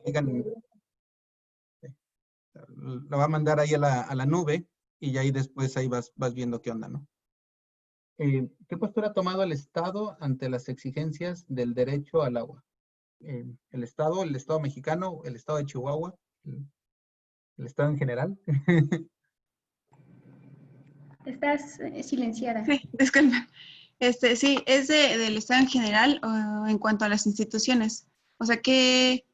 digan, la va a mandar ahí a la nube y ahí después ahí vas viendo qué onda, ¿no? ¿Qué postura ha tomado el Estado ante las exigencias del derecho al agua? El Estado mexicano, el Estado de Chihuahua, el Estado en general. Estás silenciada. Sí, disculpa. Sí, es del Estado en general o en cuanto a las instituciones. O sea, ¿qué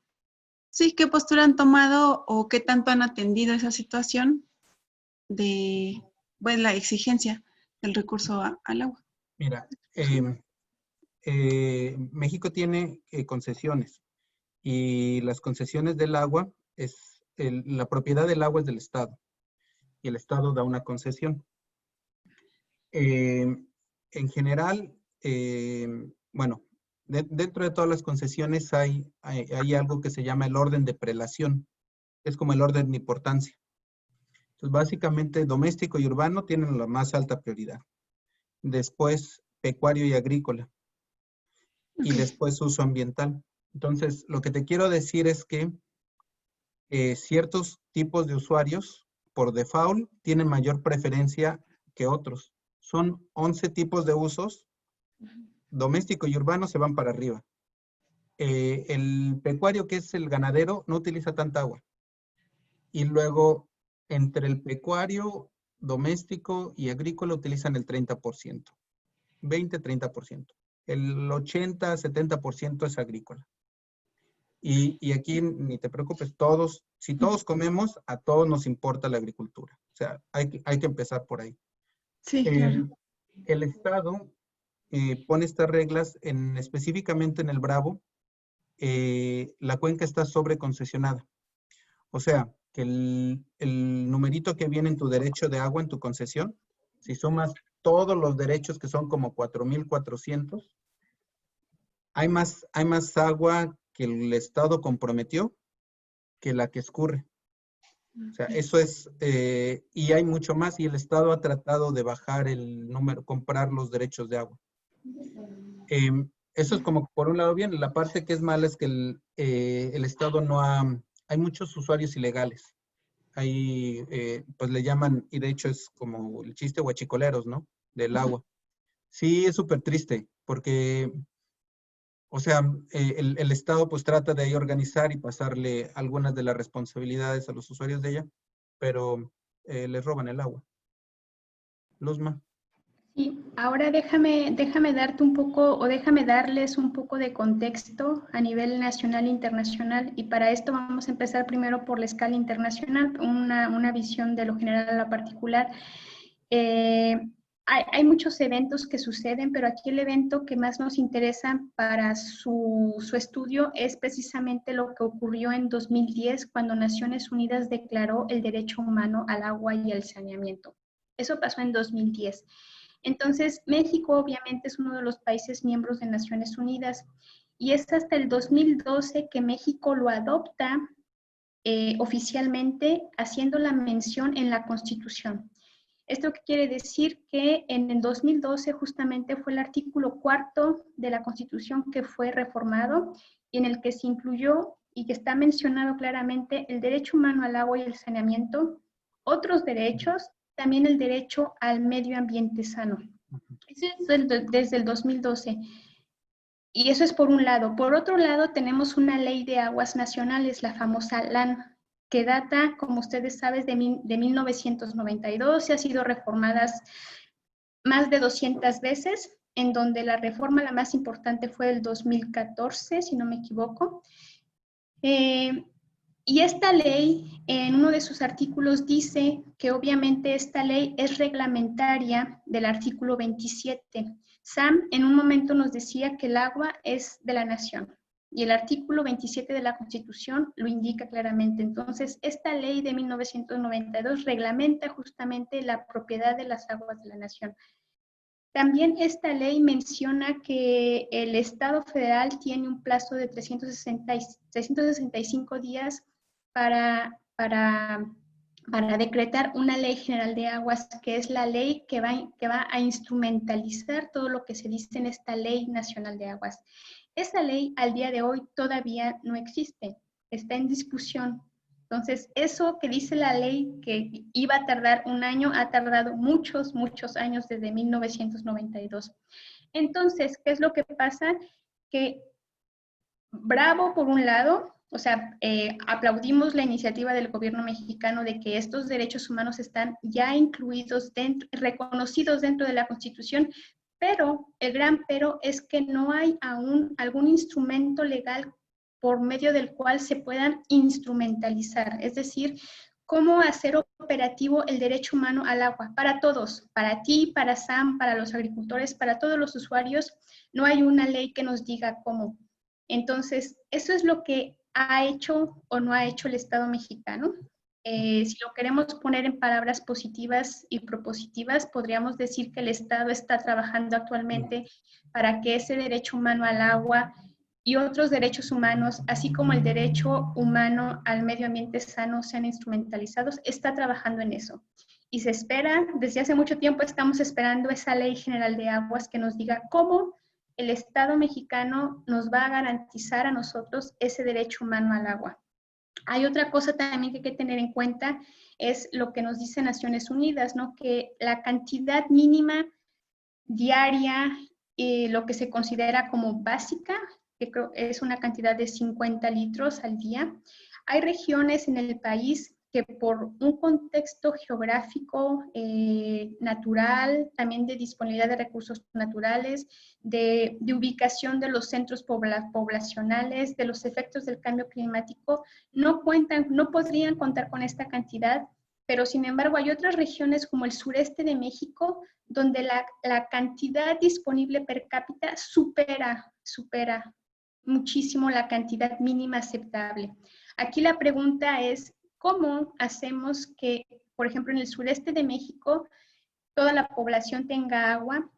postura han tomado o qué tanto han atendido esa situación de pues, la exigencia del recurso al agua? Mira, México tiene concesiones y las concesiones del agua la propiedad del agua es del Estado y el Estado da una concesión. En general, bueno, dentro de todas las concesiones hay algo que se llama el orden de prelación. Es como el orden de importancia. Entonces, básicamente, doméstico y urbano tienen la más alta prioridad. Después, pecuario y agrícola. Y después, uso ambiental. Entonces, lo que te quiero decir es que ciertos tipos de usuarios, por default, tienen mayor preferencia que otros. Son 11 tipos de usos. Doméstico y urbano se van para arriba. El pecuario, que es el ganadero, no utiliza tanta agua. Y luego, entre el pecuario, doméstico y agrícola utilizan el 30%. 20-30%. El 80-70% es agrícola. Y aquí ni te preocupes, si todos comemos, a todos nos importa la agricultura. O sea, hay que empezar por ahí. Sí, claro. El Estado pone estas reglas específicamente en el Bravo. La cuenca está sobreconcesionada. O sea, que el numerito que viene en tu derecho de agua, en tu concesión, si sumas todos los derechos, que son como 4,400, hay más agua que el Estado comprometió que la que escurre. O sea, eso es, y hay mucho más, y el Estado ha tratado de bajar el número, comprar los derechos de agua. Eso es como por un lado bien. La parte que es mala es que el Estado hay muchos usuarios ilegales. Hay, pues le llaman, y de hecho es como el chiste huachicoleros, ¿no? Del agua. Sí, es súper triste, porque, o sea, el Estado pues trata de ahí organizar y pasarle algunas de las responsabilidades a los usuarios de ella, pero les roban el agua. Luzma. Sí, ahora déjame darte un poco, o déjame darles un poco de contexto a nivel nacional e internacional, y para esto vamos a empezar primero por la escala internacional, una visión de lo general a lo particular. Hay muchos eventos que suceden, pero aquí el evento que más nos interesa para su estudio es precisamente lo que ocurrió en 2010, cuando Naciones Unidas declaró el derecho humano al agua y al saneamiento. Eso pasó en 2010. Entonces, México obviamente es uno de los países miembros de Naciones Unidas y es hasta el 2012 que México lo adopta oficialmente, haciendo la mención en la Constitución. ¿Esto qué quiere decir? Que en el 2012 justamente fue el artículo 4 de la Constitución que fue reformado y en el que se incluyó y que está mencionado claramente el derecho humano al agua y el saneamiento, otros derechos, también el derecho al medio ambiente sano. Eso es desde el 2012. Y eso es por un lado. Por otro lado, tenemos una ley de aguas nacionales, la famosa LAN, que data, como ustedes saben, de 1992 y ha sido reformada más de 200 veces, en donde la reforma la más importante fue el 2014, si no me equivoco. Y esta ley, en uno de sus artículos, dice que obviamente esta ley es reglamentaria del artículo 27. Sam en un momento nos decía que el agua es de la nación y el artículo 27 de la Constitución lo indica claramente. Entonces, esta ley de 1992 reglamenta justamente la propiedad de las aguas de la nación. También esta ley menciona que el Estado federal tiene un plazo de 365 días para decretar una ley general de aguas, que es la ley que va a instrumentalizar todo lo que se dice en esta ley nacional de aguas. Esa ley al día de hoy todavía no existe. está en discusión. Entonces, eso que dice la ley que iba a tardar un año, ha tardado muchos, muchos años desde 1992. Entonces, ¿qué es lo que pasa? Que bravo por un lado, o sea, aplaudimos la iniciativa del gobierno mexicano de que estos derechos humanos están ya incluidos, reconocidos dentro de la Constitución, pero el gran pero es que no hay aún algún instrumento legal por medio del cual se puedan instrumentalizar, es decir, cómo hacer operativo el derecho humano al agua para todos, para ti, para Sam, para los agricultores, para todos los usuarios. No hay una ley que nos diga cómo. Entonces, eso es lo que ha hecho o no ha hecho el Estado mexicano. Si lo queremos poner en palabras positivas y propositivas, podríamos decir que el Estado está trabajando actualmente para que ese derecho humano al agua y otros derechos humanos, así como el derecho humano al medio ambiente sano, sean instrumentalizados. Está trabajando en eso. Y se espera, desde hace mucho tiempo estamos esperando esa Ley General de Aguas que nos diga cómo el Estado mexicano nos va a garantizar a nosotros ese derecho humano al agua. Hay otra cosa también que hay que tener en cuenta, es lo que nos dice Naciones Unidas, ¿no? Que la cantidad mínima diaria, lo que se considera como básica, que creo es una cantidad de 50 litros al día. Hay regiones en el país que por un contexto geográfico, natural, también de disponibilidad de recursos naturales, de ubicación de los centros poblacionales, de los efectos del cambio climático, no podrían contar con esta cantidad, pero sin embargo hay otras regiones como el sureste de México, donde la cantidad disponible per cápita supera muchísimo la cantidad mínima aceptable. Aquí la pregunta es, ¿cómo hacemos que, por ejemplo, en el sureste de México, toda la población tenga agua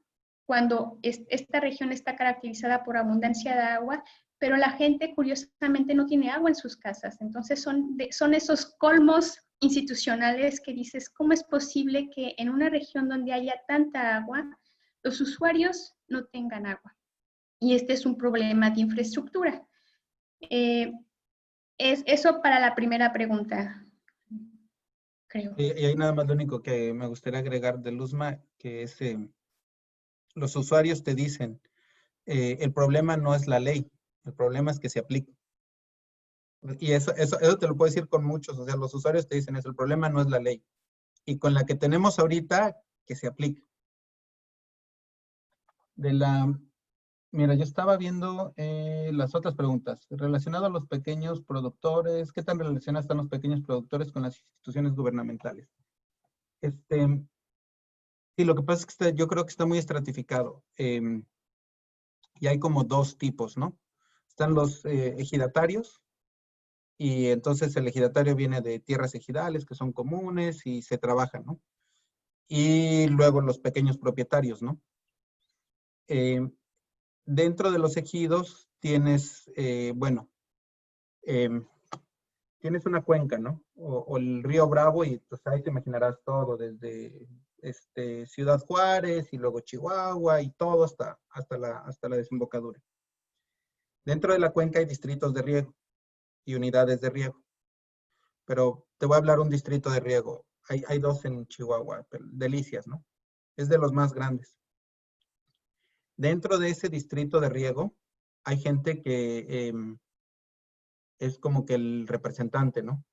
cuando esta región está caracterizada por abundancia de agua, pero la gente curiosamente no tiene agua en sus casas? Entonces son esos colmos institucionales que dices, ¿cómo es posible que en una región donde haya tanta agua, los usuarios no tengan agua? Y este es un problema de infraestructura. Es eso para la primera pregunta, creo. Y ahí nada más lo único que me gustaría agregar de Luzma, que es, los usuarios te dicen, el problema no es la ley, el problema es que se aplique. Y eso te lo puedo decir con muchos, o sea, los usuarios te dicen eso, el problema no es la ley. Y con la que tenemos ahorita, que se aplique. Mira, yo estaba viendo las otras preguntas. Relacionado a los pequeños productores, ¿qué tan relacionados están los pequeños productores con las instituciones gubernamentales? Sí, lo que pasa es que yo creo que está muy estratificado. Y hay como dos tipos, ¿no? Están los ejidatarios, y entonces el ejidatario viene de tierras ejidales que son comunes y se trabajan, ¿no? Y luego los pequeños propietarios, ¿no? Dentro de los ejidos tienes, tienes una cuenca, ¿no? O el río Bravo, y pues ahí te imaginarás todo, desde Ciudad Juárez y luego Chihuahua y todo hasta la desembocadura. Dentro de la cuenca hay distritos de riego y unidades de riego. Pero te voy a hablar un distrito de riego. Hay dos en Chihuahua, Delicias, ¿no? Es de los más grandes. Dentro de ese distrito de riego hay gente que es como que el representante, ¿no?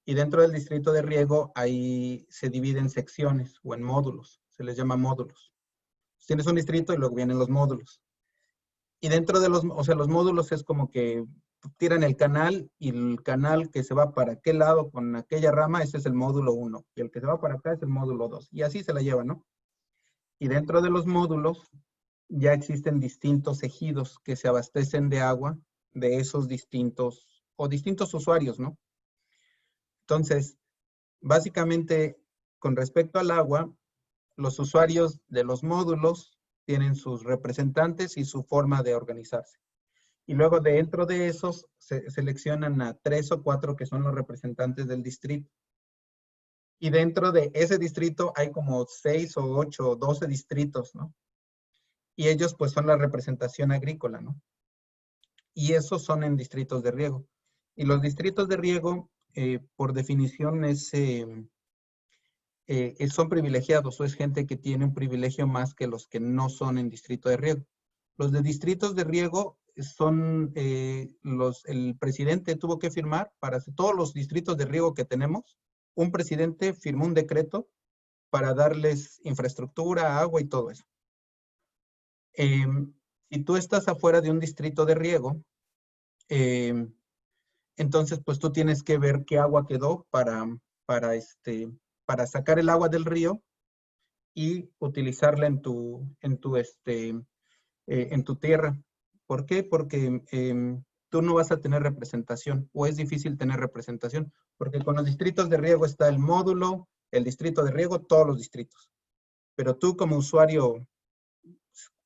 Y dentro del distrito de riego ahí se divide en secciones o en módulos. Se les llama módulos. Tienes un distrito y luego vienen los módulos. Y dentro de los módulos es como que tiran el canal, y el canal que se va para aquel lado con aquella rama, ese es el módulo 1. Y el que se va para acá es el módulo 2. Y así se la lleva, ¿no? Y dentro de los módulos ya existen distintos ejidos que se abastecen de agua de esos distintos usuarios, ¿no? Entonces, básicamente, con respecto al agua, los usuarios de los módulos tienen sus representantes y su forma de organizarse. Y luego dentro de esos se seleccionan a 3 o 4 que son los representantes del distrito. Y dentro de ese distrito hay como 6 o 8 o 12 distritos, ¿no? Y ellos pues son la representación agrícola, ¿no? Y esos son en distritos de riego. Y los distritos de riego, por definición, son privilegiados o es gente que tiene un privilegio más que los que no son en distrito de riego. Los de distritos de riego son el presidente tuvo que firmar para todos los distritos de riego que tenemos. Un presidente firmó un decreto para darles infraestructura, agua y todo eso. Si tú estás afuera de un distrito de riego, entonces pues tú tienes que ver qué agua quedó para sacar el agua del río y utilizarla en tu tierra. ¿Por qué? Porque tú no vas a tener representación o es difícil tener representación, porque con los distritos de riego está el módulo, el distrito de riego, todos los distritos. Pero tú como usuario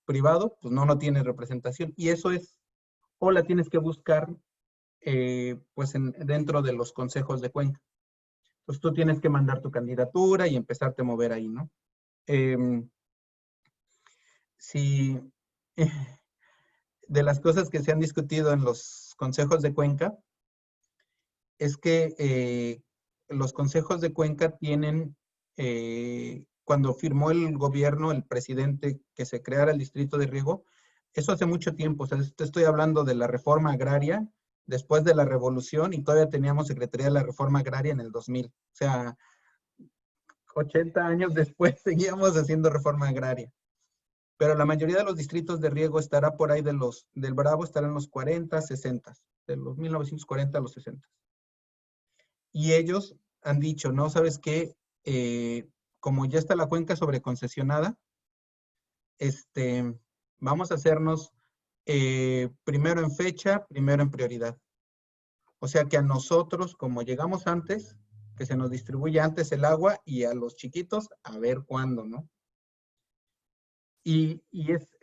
privado, pues no tienes representación y eso o la tienes que buscar pues dentro de los consejos de cuenca. Pues tú tienes que mandar tu candidatura y empezarte a mover ahí, ¿no? Si de las cosas que se han discutido en los consejos de cuenca es que los consejos de cuenca tienen, cuando firmó el gobierno, el presidente, que se creara el distrito de riego, eso hace mucho tiempo, o sea, te estoy hablando de la reforma agraria, después de la revolución, y todavía teníamos Secretaría de la Reforma Agraria en el 2000. O sea, 80 años después seguíamos haciendo reforma agraria. Pero la mayoría de los distritos de riego estará por ahí del Bravo, estará en los 40, 60, de los 1940 a los 60. Y ellos han dicho, no, ¿sabes qué? Como ya está la cuenca sobreconcesionada, vamos a hacernos primero en fecha, primero en prioridad. O sea que a nosotros, como llegamos antes, que se nos distribuye antes el agua y a los chiquitos, a ver cuándo, ¿no?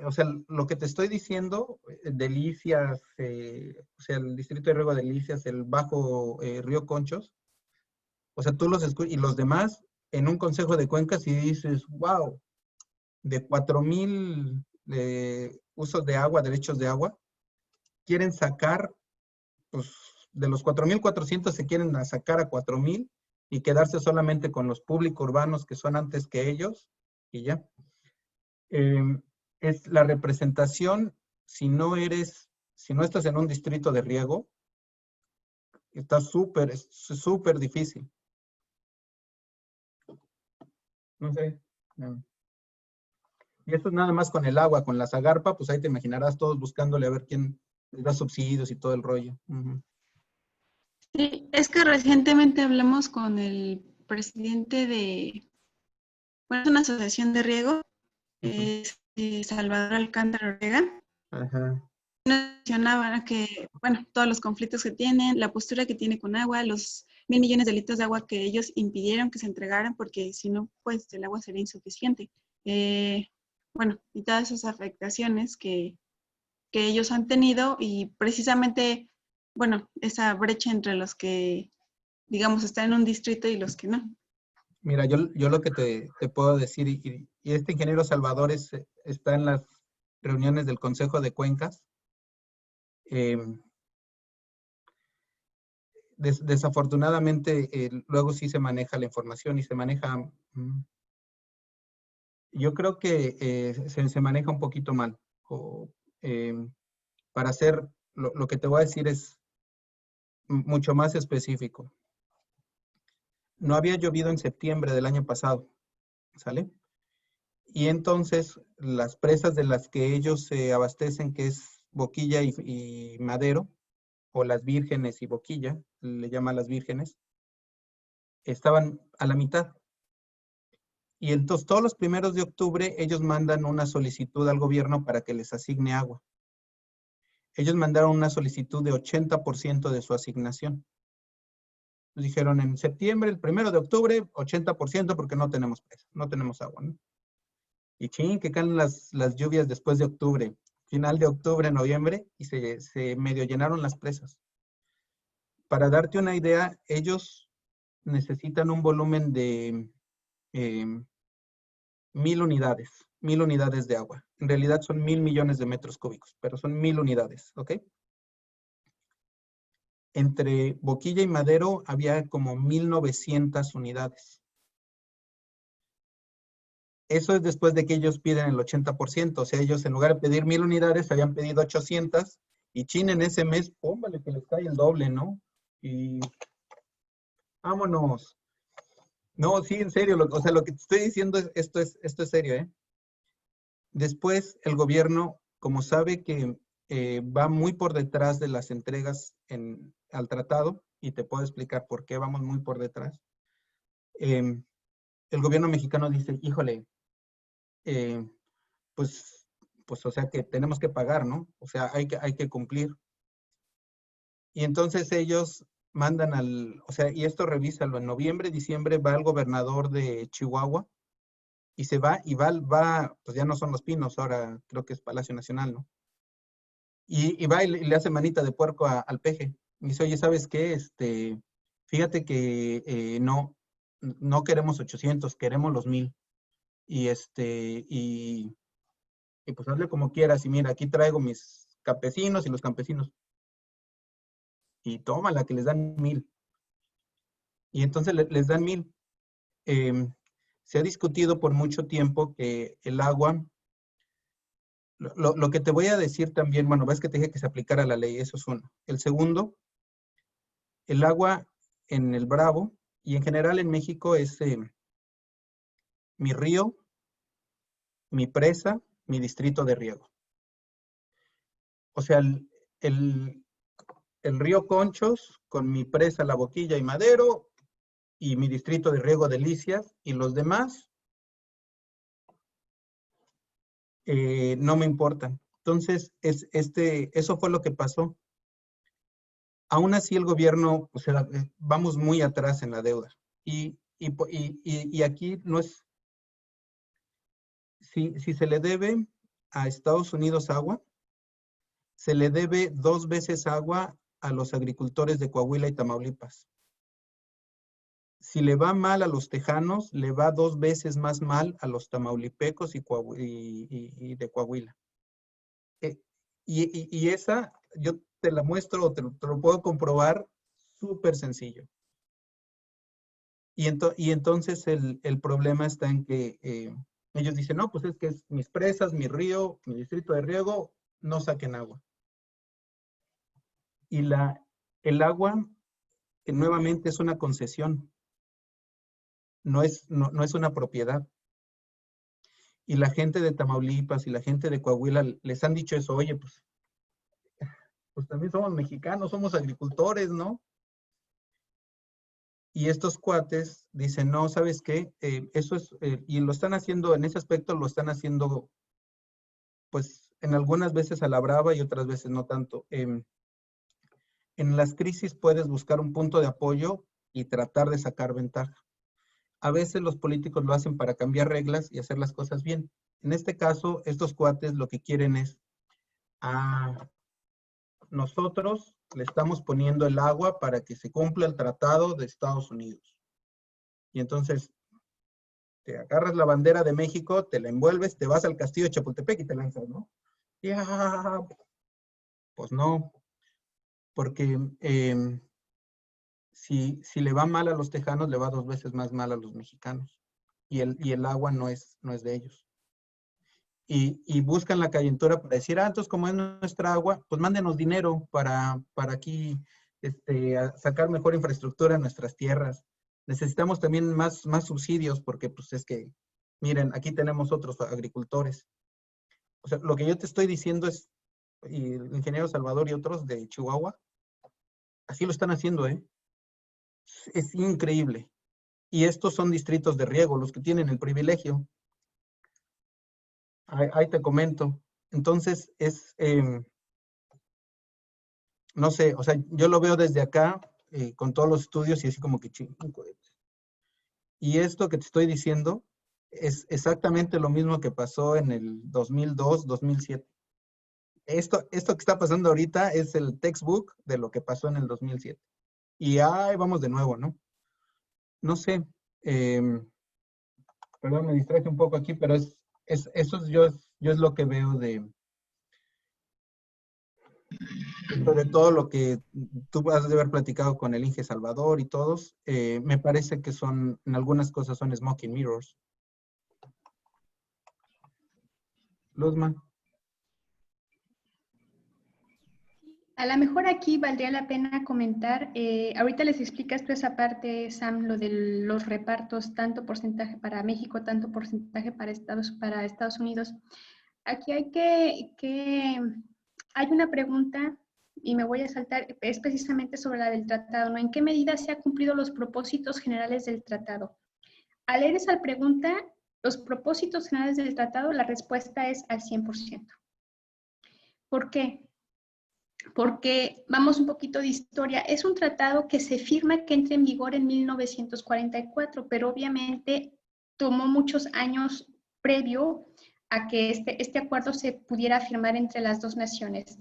O sea, lo que te estoy diciendo, Delicias, o sea, el distrito de riego de Delicias, el bajo Río Conchos, o sea, tú los escuchas, y los demás, en un consejo de cuencas, y dices, wow, de 4,000 usos de agua, derechos de agua, quieren sacar, pues, de los 4,400 se quieren sacar a 4,000 y quedarse solamente con los públicos urbanos que son antes que ellos, y ya. Es la representación, si no estás en un distrito de riego, está súper difícil. No sé. Y esto es nada más con el agua, con la Zagarpa, pues ahí te imaginarás todos buscándole a ver quién les da subsidios y todo el rollo. Sí, es que recientemente hablamos con el presidente de una asociación de riego, es Salvador Alcántara Ortega. Ajá. Mencionaba que, bueno, todos los conflictos que tienen, la postura que tiene con agua, los 1,000 millones de litros de agua que ellos impidieron que se entregaran porque si no, pues el agua sería insuficiente. Bueno, y todas esas afectaciones que ellos han tenido y precisamente, bueno, esa brecha entre los que, digamos, están en un distrito y los que no. Mira, yo lo que te puedo decir, y este ingeniero Salvador está en las reuniones del Consejo de Cuencas. Desafortunadamente, luego sí se maneja la información y se maneja, yo creo que se maneja un poquito mal. Para hacer, lo que te voy a decir es mucho más específico. No había llovido en septiembre del año pasado, ¿sale? Y entonces las presas de las que ellos se abastecen, que es Boquilla y Madero, o las Vírgenes y Boquilla, le llaman las Vírgenes, estaban a la mitad. Y entonces todos los 1 de octubre ellos mandan una solicitud al gobierno para que les asigne agua. Ellos mandaron una solicitud de 80% de su asignación. Nos dijeron en septiembre, el 1 de octubre, 80% porque no tenemos presa, no tenemos agua, ¿no? Y ching, que caen las lluvias después de octubre, final de octubre, noviembre, y se medio llenaron las presas. Para darte una idea, ellos necesitan un volumen de 1,000 unidades de agua. En realidad son 1,000 millones de metros cúbicos, pero son 1,000 unidades, ¿ok? Entre Boquilla y Madero había como 1,900 unidades. Eso es después de que ellos piden el 80%. O sea, ellos en lugar de pedir 1,000 unidades, habían pedido 800. Y China en ese mes, póngale que les cae el doble, ¿no? Y vámonos. No, sí, en serio. O sea, lo que te estoy diciendo, esto es serio, ¿eh? Después, el gobierno, como sabe que va muy por detrás de las entregas al tratado, y te puedo explicar por qué vamos muy por detrás, el gobierno mexicano dice, híjole, eh, pues, o sea que tenemos que pagar, ¿no? O sea, hay que cumplir. Y entonces ellos mandan o sea, y esto revísalo, en noviembre, diciembre va el gobernador de Chihuahua y se va, pues ya no son Los Pinos, ahora creo que es Palacio Nacional, ¿no? Y va y le hace manita de puerco al peje. Y dice, oye, ¿sabes qué? Fíjate que no queremos 800, queremos los 1,000. Y y pues hazle como quieras. Y mira, aquí traigo mis campesinos y los campesinos. Y tómala, que les dan 1,000. Y entonces les dan 1,000. Se ha discutido por mucho tiempo que el agua, lo que te voy a decir también, bueno, ves que te dije que se aplicara la ley, eso es uno. El segundo, el agua en el Bravo y en general en México es mi río, mi presa, mi distrito de riego. O sea, el, el río Conchos con mi presa La Boquilla y Madero y mi distrito de riego Delicias, y los demás no me importan. Entonces, eso fue lo que pasó. Aún así, el gobierno, o sea, vamos muy atrás en la deuda. Y aquí no es, si se le debe a Estados Unidos agua, se le debe 2 veces agua a los agricultores de Coahuila y Tamaulipas. Si le va mal a los tejanos, le va 2 veces más mal a los tamaulipecos y de Coahuila. Y esa, yo te la muestro, te lo puedo comprobar, súper sencillo. Y entonces el problema está en que ellos dicen, no, pues es que es mis presas, mi río, mi distrito de riego, no saquen agua. Y el agua, que nuevamente es una concesión, no es una propiedad. Y la gente de Tamaulipas y la gente de Coahuila les han dicho eso, oye, pues también somos mexicanos, somos agricultores, ¿no? Y estos cuates dicen, no, ¿sabes qué? Eso es, y lo están haciendo, en ese aspecto lo están haciendo, pues, en algunas veces a la brava y otras veces no tanto. En las crisis puedes buscar un punto de apoyo y tratar de sacar ventaja. A veces los políticos lo hacen para cambiar reglas y hacer las cosas bien. En este caso, estos cuates lo que quieren es, nosotros le estamos poniendo el agua para que se cumpla el tratado de Estados Unidos. Y entonces te agarras la bandera de México, te la envuelves, te vas al castillo de Chapultepec y te lanzas, ¿no? Ya, pues no, porque si le va mal a los tejanos, le va 2 veces más mal a los mexicanos. Y el agua no es de ellos. Y buscan la calentura para decir, entonces como es nuestra agua, pues mándenos dinero para aquí sacar mejor infraestructura en nuestras tierras. Necesitamos también más subsidios porque pues es que, miren, aquí tenemos otros agricultores. O sea, lo que yo te estoy diciendo es, y el ingeniero Salvador y otros de Chihuahua, así lo están haciendo, ¿eh? Es increíble. Y estos son distritos de riego, los que tienen el privilegio. Ahí te comento. Entonces, no sé, o sea, yo lo veo desde acá, con todos los estudios y así como que chingo. Y esto que te estoy diciendo es exactamente lo mismo que pasó en el 2002, 2007. Esto que está pasando ahorita es el textbook de lo que pasó en el 2007. Y ahí vamos de nuevo, ¿no? No sé, perdón, me distraje un poco aquí, pero eso es yo es lo que veo Sobre todo lo que tú has de haber platicado con el Inge Salvador y todos, me parece que son, en algunas cosas son smoking mirrors. Luzma. A lo mejor aquí valdría la pena comentar, ahorita les explicas tú esa parte, Sam, lo de los repartos, tanto porcentaje para México, tanto porcentaje para Estados Unidos. Aquí hay una pregunta, y me voy a saltar, es precisamente sobre la del tratado, ¿no? ¿En qué medida se han cumplido los propósitos generales del tratado? Al leer esa pregunta, los propósitos generales del tratado, la respuesta es al 100%. ¿Por qué? Porque, vamos un poquito de historia, es un tratado que se firma que entra en vigor en 1944, pero obviamente tomó muchos años previo a que este acuerdo se pudiera firmar entre las dos naciones.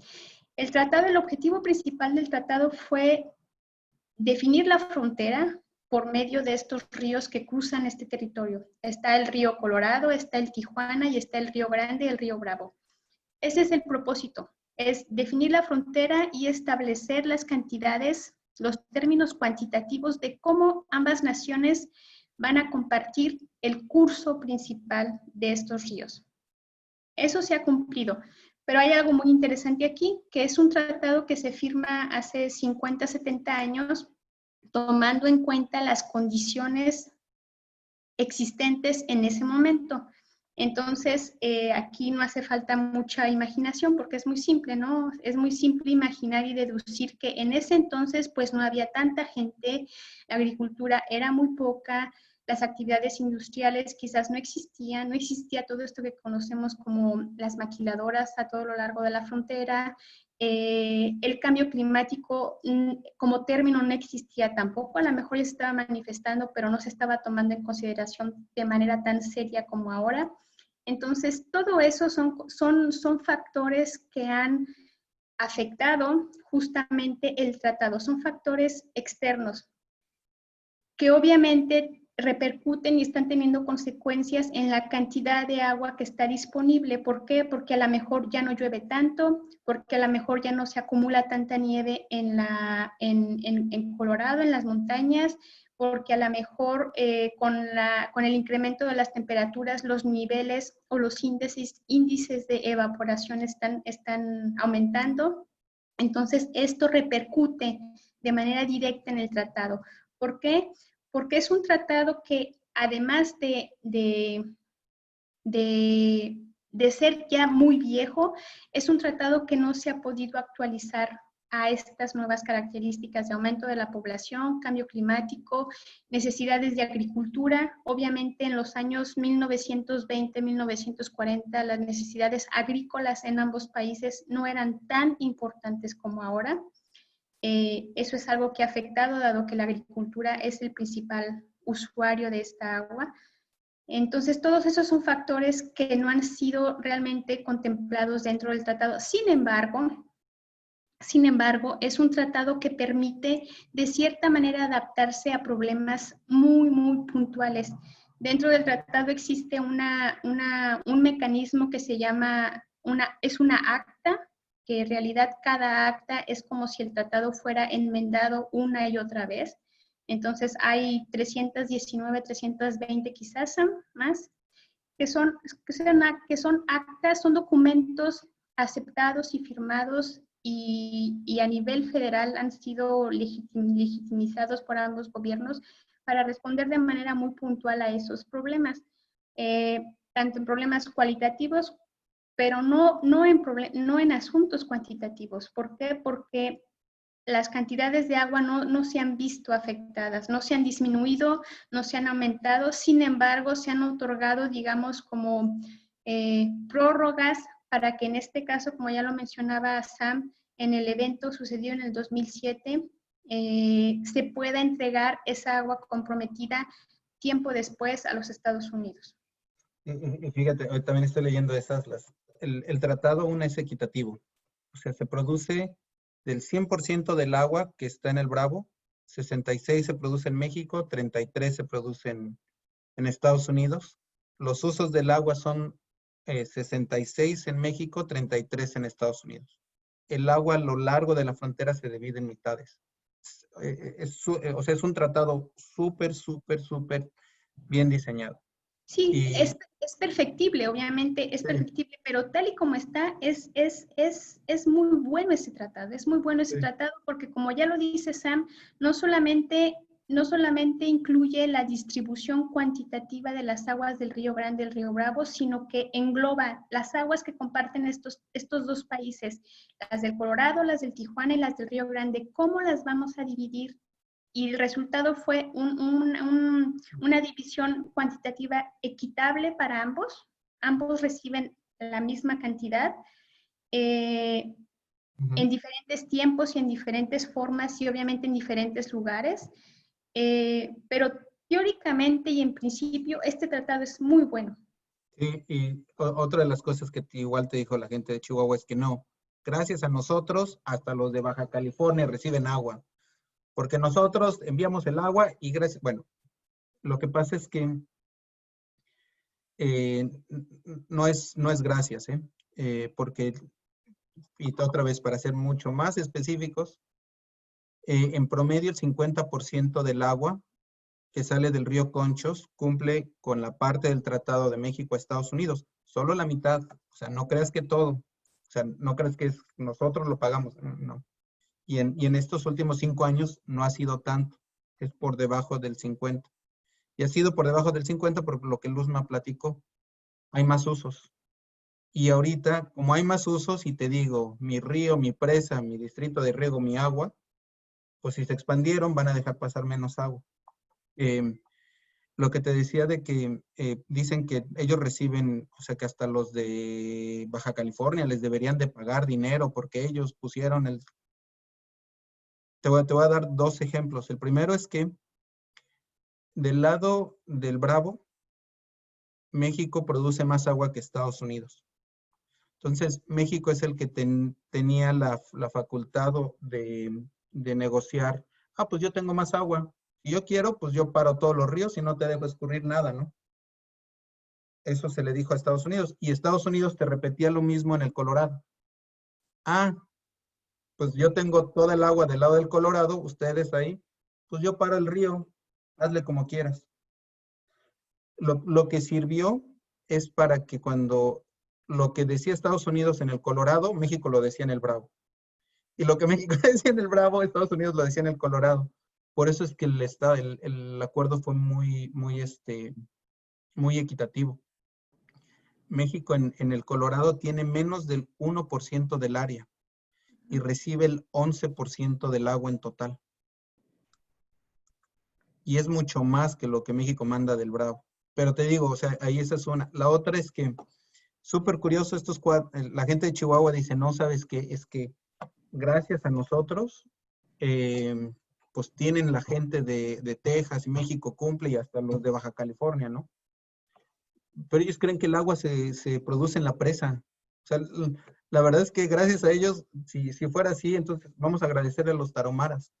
El objetivo principal del tratado fue definir la frontera por medio de estos ríos que cruzan este territorio. Está el río Colorado, está el Tijuana y está el río Grande y el río Bravo. Ese es el propósito, es definir la frontera y establecer las cantidades, los términos cuantitativos de cómo ambas naciones van a compartir el curso principal de estos ríos. Eso se ha cumplido, pero hay algo muy interesante aquí, que es un tratado que se firma hace 50, 70 años, tomando en cuenta las condiciones existentes en ese momento. Entonces, aquí no hace falta mucha imaginación porque es muy simple, ¿no? Es muy simple imaginar y deducir que en ese entonces, pues no había tanta gente, la agricultura era muy poca, las actividades industriales quizás no existían, no existía todo esto que conocemos como las maquiladoras a todo lo largo de la frontera, el cambio climático como término no existía tampoco, a lo mejor ya se estaba manifestando, pero no se estaba tomando en consideración de manera tan seria como ahora. Entonces, todo eso son factores que han afectado justamente el tratado, son factores externos que obviamente repercuten y están teniendo consecuencias en la cantidad de agua que está disponible. ¿Por qué? Porque a lo mejor ya no llueve tanto, porque a lo mejor ya no se acumula tanta nieve en Colorado, en las montañas, porque a lo mejor con el incremento de las temperaturas, los niveles o los índices de evaporación están aumentando. Entonces, esto repercute de manera directa en el tratado. ¿Por qué? Porque es un tratado que, además de ser ya muy viejo, es un tratado que no se ha podido actualizar a estas nuevas características de aumento de la población, cambio climático, necesidades de agricultura. Obviamente en los años 1920, 1940, las necesidades agrícolas en ambos países no eran tan importantes como ahora. Eso es algo que ha afectado, dado que la agricultura es el principal usuario de esta agua. Entonces, todos esos son factores que no han sido realmente contemplados dentro del tratado. Sin embargo, es un tratado que permite, de cierta manera, adaptarse a problemas muy, muy puntuales. Dentro del tratado existe un mecanismo que se llama, es una acta, que en realidad cada acta es como si el tratado fuera enmendado una y otra vez. Entonces hay 319, 320 quizás más, que son actas, son documentos aceptados y firmados y a nivel federal han sido legitimizados por ambos gobiernos para responder de manera muy puntual a esos problemas, tanto en problemas cualitativos, pero no en asuntos cuantitativos. ¿Por qué? Porque las cantidades de agua no se han visto afectadas, no se han disminuido, no se han aumentado, sin embargo, se han otorgado, digamos, como prórrogas para que en este caso, como ya lo mencionaba Sam, en el evento sucedido en el 2007, se pueda entregar esa agua comprometida tiempo después a los Estados Unidos. Y fíjate, hoy también estoy leyendo esas, el tratado aún es equitativo. O sea, se produce del 100% del agua que está en el Bravo, 66 se produce en México, 33 se produce en Estados Unidos. Los usos del agua son 66 en México, 33 en Estados Unidos. el agua a lo largo de la frontera se divide en mitades. O sea, es un tratado súper, súper, súper bien diseñado. Sí, Y es perfectible, obviamente, es sí, perfectible, pero tal y como está, es muy bueno ese tratado, es muy bueno ese sí, tratado porque como ya lo dice Sam, no solamente incluye la distribución cuantitativa de las aguas del Río Grande y el Río Bravo, sino que engloba las aguas que comparten estos dos países, las del Colorado, las del Tijuana y las del Río Grande, ¿cómo las vamos a dividir? Y el resultado fue una división cuantitativa equitable para ambos. Ambos reciben la misma cantidad ujú, en diferentes tiempos y en diferentes formas y obviamente en diferentes lugares. Pero teóricamente y en principio este tratado es muy bueno. sí. Y otra de las cosas que igual te dijo la gente de Chihuahua es que no, gracias a nosotros, hasta los de Baja California reciben agua, porque nosotros enviamos el agua y gracias, bueno, lo que pasa es que no es gracias, ¿eh? Porque, y otra vez, para ser mucho más específicos, en promedio el 50% del agua que sale del río Conchos cumple con la parte del Tratado de México a Estados Unidos. Solo la mitad. O sea, no creas que todo. O sea, no creas que nosotros lo pagamos. No. Y en estos últimos 5 años no ha sido tanto. Es por debajo del 50. Y ha sido por debajo del 50 por lo que Luzma platicó. Hay más usos. Y ahorita, como hay más usos, y te digo, mi río, mi presa, mi distrito de riego, mi agua, pues si se expandieron, van a dejar pasar menos agua. Eh, lo que te decía de que dicen que ellos reciben, o sea, que hasta los de Baja California les deberían de pagar dinero porque ellos pusieron el... te voy a dar dos ejemplos. El primero es que del lado del Bravo, México produce más agua que Estados Unidos. Entonces, México es el que tenía la facultad de negociar. Ah, pues yo tengo más agua. Si yo quiero, pues yo paro todos los ríos y no te dejo escurrir nada, ¿no? Eso se le dijo a Estados Unidos. Y Estados Unidos te repetía lo mismo en el Colorado. Ah, pues yo tengo toda el agua del lado del Colorado, ustedes ahí, pues yo paro el río, hazle como quieras. Lo que sirvió es para que cuando lo que decía Estados Unidos en el Colorado, México lo decía en el Bravo. Y lo que México decía en el Bravo, Estados Unidos lo decía en el Colorado. Por eso es que el acuerdo fue muy equitativo. México en el Colorado tiene menos del 1% del área y recibe el 11% del agua en total. Y es mucho más que lo que México manda del Bravo. Pero te digo, o sea, ahí esa es una. La otra es que, súper curioso, la gente de Chihuahua dice, no, ¿sabes qué? Es que gracias a nosotros, pues tienen la gente de Texas y México cumple y hasta los de Baja California, ¿no? Pero ellos creen que el agua se produce en la presa. O sea, la verdad es que gracias a ellos, si fuera así, entonces vamos a agradecerle a los tarahumaras.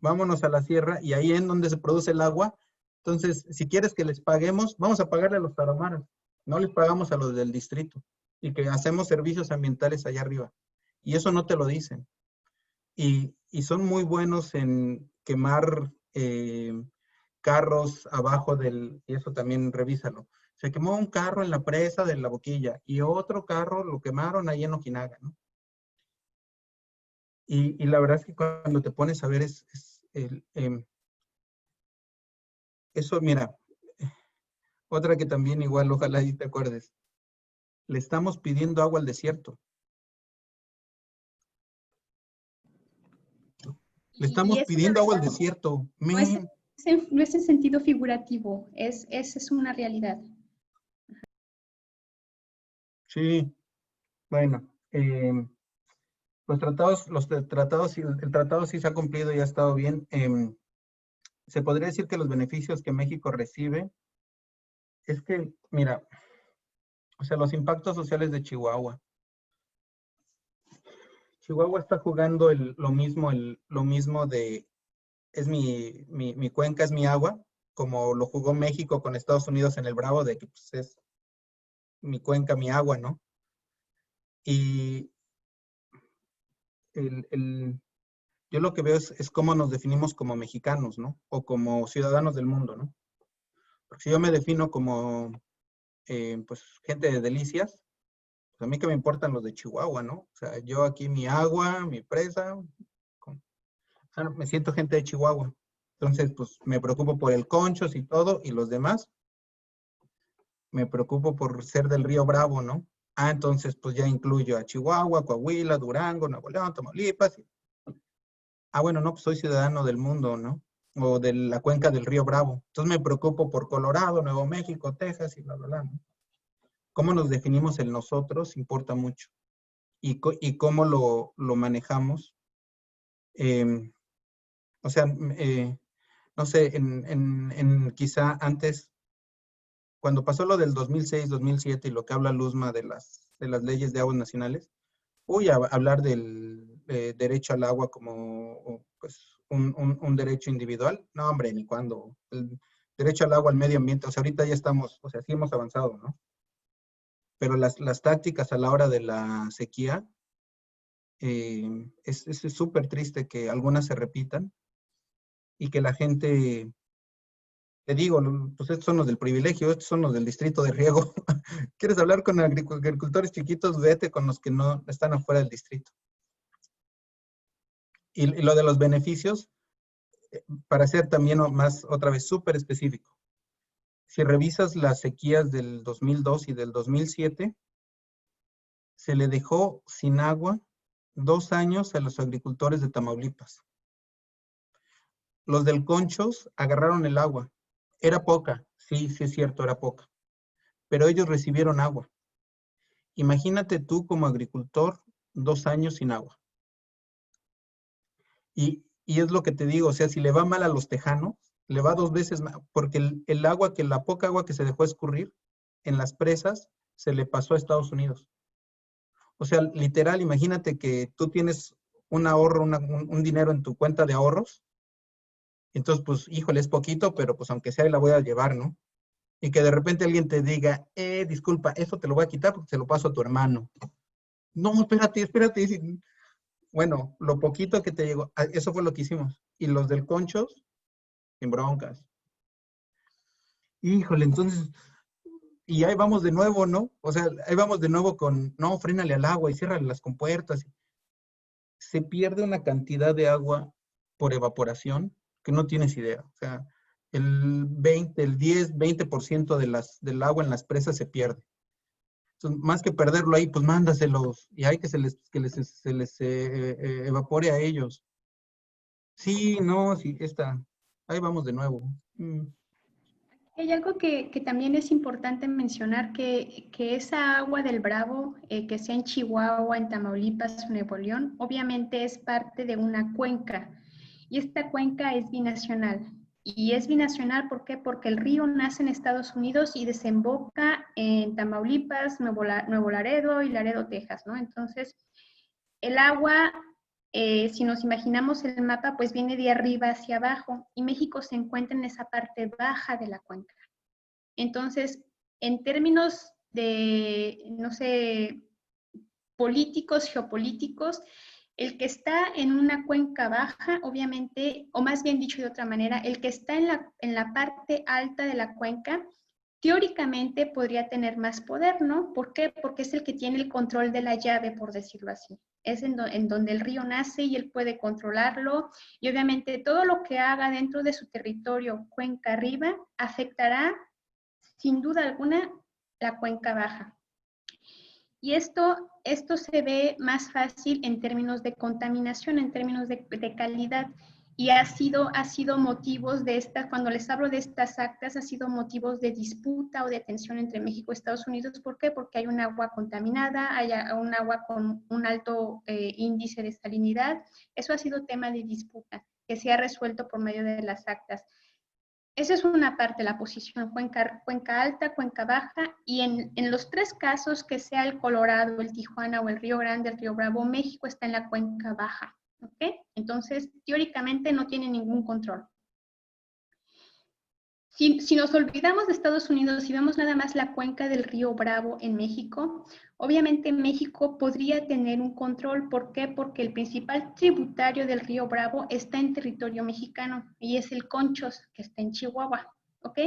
Vámonos a la sierra y ahí en donde se produce el agua. Entonces, si quieres que les paguemos, vamos a pagarle a los tarahumaras. No les pagamos a los del distrito y que hacemos servicios ambientales allá arriba. Y eso no te lo dicen. Y son muy buenos en quemar carros abajo y eso también revísalo. Se quemó un carro en la presa de La Boquilla y otro carro lo quemaron ahí en Ojinaga, ¿no? Y la verdad es que cuando te pones a ver eso, mira, otra que también igual, ojalá y te acuerdes. Le estamos pidiendo agua al desierto. Le Y estamos es una pidiendo agua al verdad, desierto. no es, Men. no es en sentido figurativo, es una realidad. Sí, bueno. El tratado sí se ha cumplido y ha estado bien. Se podría decir que los beneficios que México recibe es que, mira, o sea, los impactos sociales de Chihuahua. Chihuahua está jugando lo mismo es mi cuenca, es mi agua, como lo jugó México con Estados Unidos en el Bravo, de que pues, es mi cuenca, mi agua, ¿no? Y yo lo que veo es cómo nos definimos como mexicanos, ¿no? O como ciudadanos del mundo, ¿no? Porque si yo me defino como, pues, gente de Delicias, pues a mí que me importan los de Chihuahua, ¿no? O sea, yo aquí mi agua, mi presa, me siento gente de Chihuahua. Entonces, pues, me preocupo por el Conchos y todo, y los demás, me preocupo por ser del Río Bravo, ¿no? Ah, entonces, pues ya incluyo a Chihuahua, Coahuila, Durango, Nuevo León, Tamaulipas. Ah, bueno, no, pues soy ciudadano del mundo, ¿no? O de la cuenca del Río Bravo. Entonces me preocupo por Colorado, Nuevo México, Texas y bla, bla, bla, ¿no? Cómo nos definimos el nosotros importa mucho. Y cómo lo manejamos. Eh, o sea, no sé, quizá antes, cuando pasó lo del 2006, 2007 y lo que habla Luzma de las leyes de aguas nacionales, hablar del derecho al agua como pues, un derecho individual. No, hombre, ni cuando. El derecho al agua, al medio ambiente, o sea, ahorita ya estamos, o sea, sí hemos avanzado, ¿no? Pero las tácticas a la hora de la sequía, es súper triste que algunas se repitan y que la gente, te digo, pues estos son los del privilegio, estos son los del distrito de riego. ¿Quieres hablar con agricultores chiquitos? Vete con los que no están afuera del distrito. Y lo de los beneficios, para ser también más, otra vez, súper específico. Si revisas las sequías del 2002 y del 2007, se le dejó sin agua 2 años a los agricultores de Tamaulipas. Los del Conchos agarraron el agua. Era poca, sí, sí es cierto, era poca. Pero ellos recibieron agua. Imagínate tú como agricultor 2 años sin agua. Y es lo que te digo, o sea, si le va mal a los tejanos, le va 2 veces más, porque la poca agua que se dejó escurrir en las presas se le pasó a Estados Unidos. O sea, literal, imagínate que tú tienes un ahorro, un dinero en tu cuenta de ahorros, entonces, pues, híjole, es poquito, pero pues aunque sea, la voy a llevar, ¿no? Y que de repente alguien te diga, disculpa, eso te lo voy a quitar porque se lo paso a tu hermano. No, espérate, espérate. Bueno, lo poquito que te llegó, eso fue lo que hicimos. Y los del Conchos, sin broncas. Híjole, entonces, y ahí vamos de nuevo, ¿no? O sea, ahí vamos de nuevo con, no, frénale al agua y ciérrale las compuertas. Se pierde una cantidad de agua por evaporación que no tienes idea. O sea, el 10, 20% del agua en las presas se pierde. Entonces, más que perderlo ahí, pues mándaselos y hay que se les evapore a ellos. Sí, no, sí, ahí vamos de nuevo. Hay algo que también es importante mencionar, que esa agua del Bravo, que sea en Chihuahua, en Tamaulipas o Nuevo León, obviamente es parte de una cuenca. Y esta cuenca es binacional. Y es binacional, ¿por qué? Porque el río nace en Estados Unidos y desemboca en Tamaulipas, Nuevo Laredo y Laredo, Texas, ¿no? Entonces, el agua, si nos imaginamos el mapa, pues viene de arriba hacia abajo y México se encuentra en esa parte baja de la cuenca. Entonces, en términos de, no sé, políticos, geopolíticos, el que está en una cuenca baja, obviamente, o más bien dicho de otra manera, el que está en la parte alta de la cuenca, teóricamente podría tener más poder, ¿no? ¿Por qué? Porque es el que tiene el control de la llave, por decirlo así. Es en donde el río nace y él puede controlarlo. Y obviamente todo lo que haga dentro de su territorio, cuenca arriba, afectará sin duda alguna la cuenca baja. Y esto se ve más fácil en términos de contaminación, en términos de calidad. Y ha sido motivos de estas, cuando les hablo de estas actas, ha sido motivos de disputa o de tensión entre México y Estados Unidos. ¿Por qué? Porque hay un agua contaminada, hay un agua con un alto índice de salinidad. Eso ha sido tema de disputa que se ha resuelto por medio de las actas. Esa es una parte, la posición, cuenca alta, cuenca baja, y en los 3 casos, que sea el Colorado, el Tijuana o el Río Grande, el Río Bravo, México está en la cuenca baja, ¿ok? Entonces, teóricamente no tiene ningún control. Si nos olvidamos de Estados Unidos y vemos nada más la cuenca del río Bravo en México, obviamente México podría tener un control. ¿Por qué? Porque el principal tributario del río Bravo está en territorio mexicano y es el Conchos, que está en Chihuahua, ¿ok?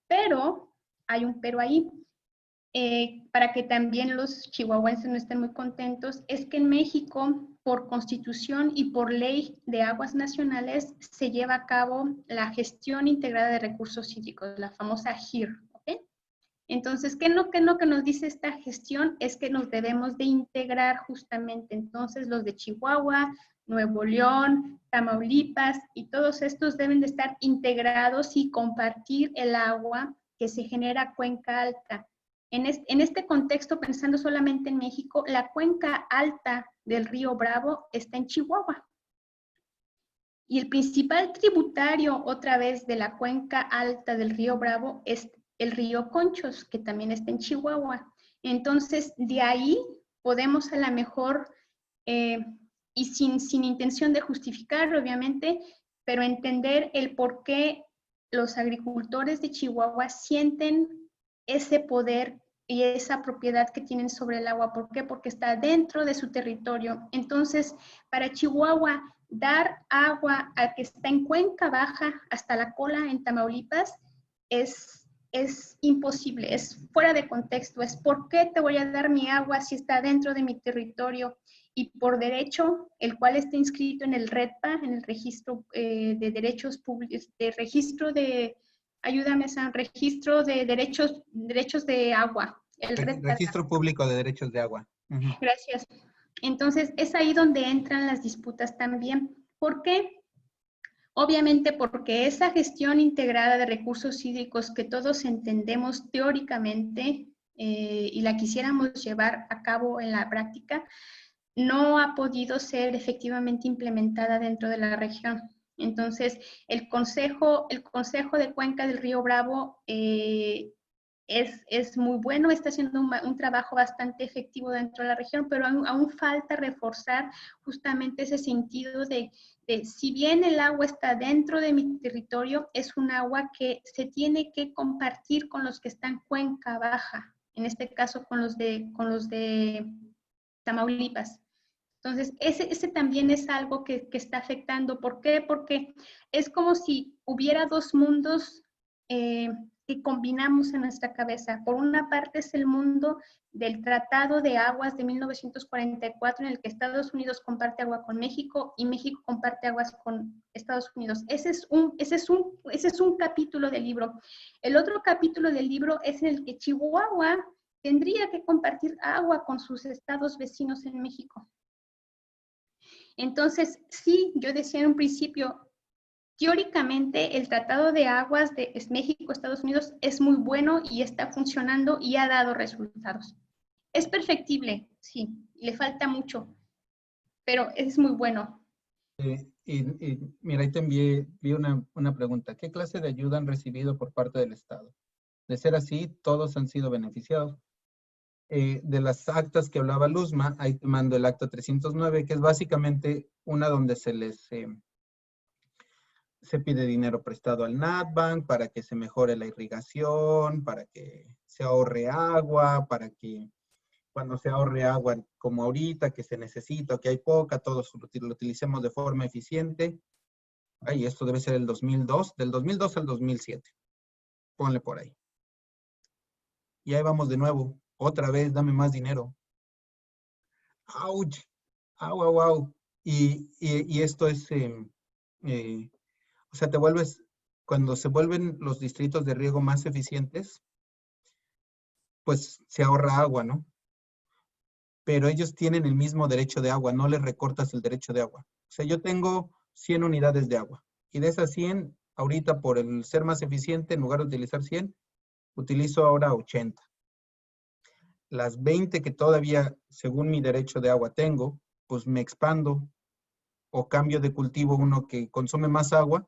Pero, hay un pero ahí, para que también los chihuahuenses no estén muy contentos, es que en México, por constitución y por ley de aguas nacionales, se lleva a cabo la gestión integrada de recursos hídricos, la famosa GIR, ¿ok? Entonces, ¿qué no que nos dice esta gestión? Es que nos debemos de integrar justamente. Entonces, los de Chihuahua, Nuevo León, Tamaulipas y todos estos deben de estar integrados y compartir el agua que se genera cuenca alta. En este contexto, pensando solamente en México, la cuenca alta del río Bravo está en Chihuahua. Y el principal tributario, otra vez, de la cuenca alta del río Bravo es el río Conchos, que también está en Chihuahua. Entonces, de ahí podemos a lo mejor, y sin intención de justificar, obviamente, pero entender el por qué los agricultores de Chihuahua sienten ese poder y esa propiedad que tienen sobre el agua. ¿Por qué? Porque está dentro de su territorio. Entonces, para Chihuahua, dar agua al que está en Cuenca Baja hasta la cola en Tamaulipas es imposible, es fuera de contexto. Es ¿por qué te voy a dar mi agua si está dentro de mi territorio? Y por derecho, el cual está inscrito en el REDPA, en el registro de derechos públicos, de registro de, ayúdame, San, registro de derechos de agua. El REDPA. Registro Público de Derechos de Agua. Gracias. Entonces, es ahí donde entran las disputas también. ¿Por qué? Obviamente porque esa gestión integrada de recursos hídricos que todos entendemos teóricamente y la quisiéramos llevar a cabo en la práctica, no ha podido ser efectivamente implementada dentro de la región. Entonces, el Consejo de Cuenca del Río Bravo es muy bueno, está haciendo un trabajo bastante efectivo dentro de la región, pero aún falta reforzar justamente ese sentido de si bien el agua está dentro de mi territorio, es un agua que se tiene que compartir con los que están cuenca baja, en este caso con los de Tamaulipas. Entonces, ese también es algo que está afectando. ¿Por qué? Porque es como si hubiera dos mundos que combinamos en nuestra cabeza. Por una parte es el mundo del Tratado de Aguas de 1944, en el que Estados Unidos comparte agua con México y México comparte aguas con Estados Unidos. Ese es un capítulo del libro. El otro capítulo del libro es en el que Chihuahua tendría que compartir agua con sus estados vecinos en México. Entonces, sí, yo decía en un principio, teóricamente el Tratado de Aguas de México-Estados Unidos es muy bueno y está funcionando y ha dado resultados. Es perfectible, sí, le falta mucho, pero es muy bueno. Mira, ahí te vi una pregunta. ¿Qué clase de ayuda han recibido por parte del Estado? De ser así, todos han sido beneficiados. De las actas que hablaba Luzma, ahí te mando el acta 309, que es básicamente una donde se pide dinero prestado al NatBank para que se mejore la irrigación, para que se ahorre agua, para que cuando se ahorre agua, como ahorita, que se necesita o que hay poca, todos lo utilicemos de forma eficiente. Ay, esto debe ser el 2002, del 2002 al 2007. Ponle por ahí. Y ahí vamos de nuevo. Otra vez, dame más dinero. ¡Auch! ¡Au, au, au! Y esto es, o sea, cuando se vuelven los distritos de riego más eficientes, pues se ahorra agua, ¿no? Pero ellos tienen el mismo derecho de agua, no les recortas el derecho de agua. O sea, yo tengo 100 unidades de agua y de esas 100, ahorita por el ser más eficiente, en lugar de utilizar 100, utilizo ahora 80. Las 20 que todavía, según mi derecho de agua tengo, pues me expando o cambio de cultivo uno que consume más agua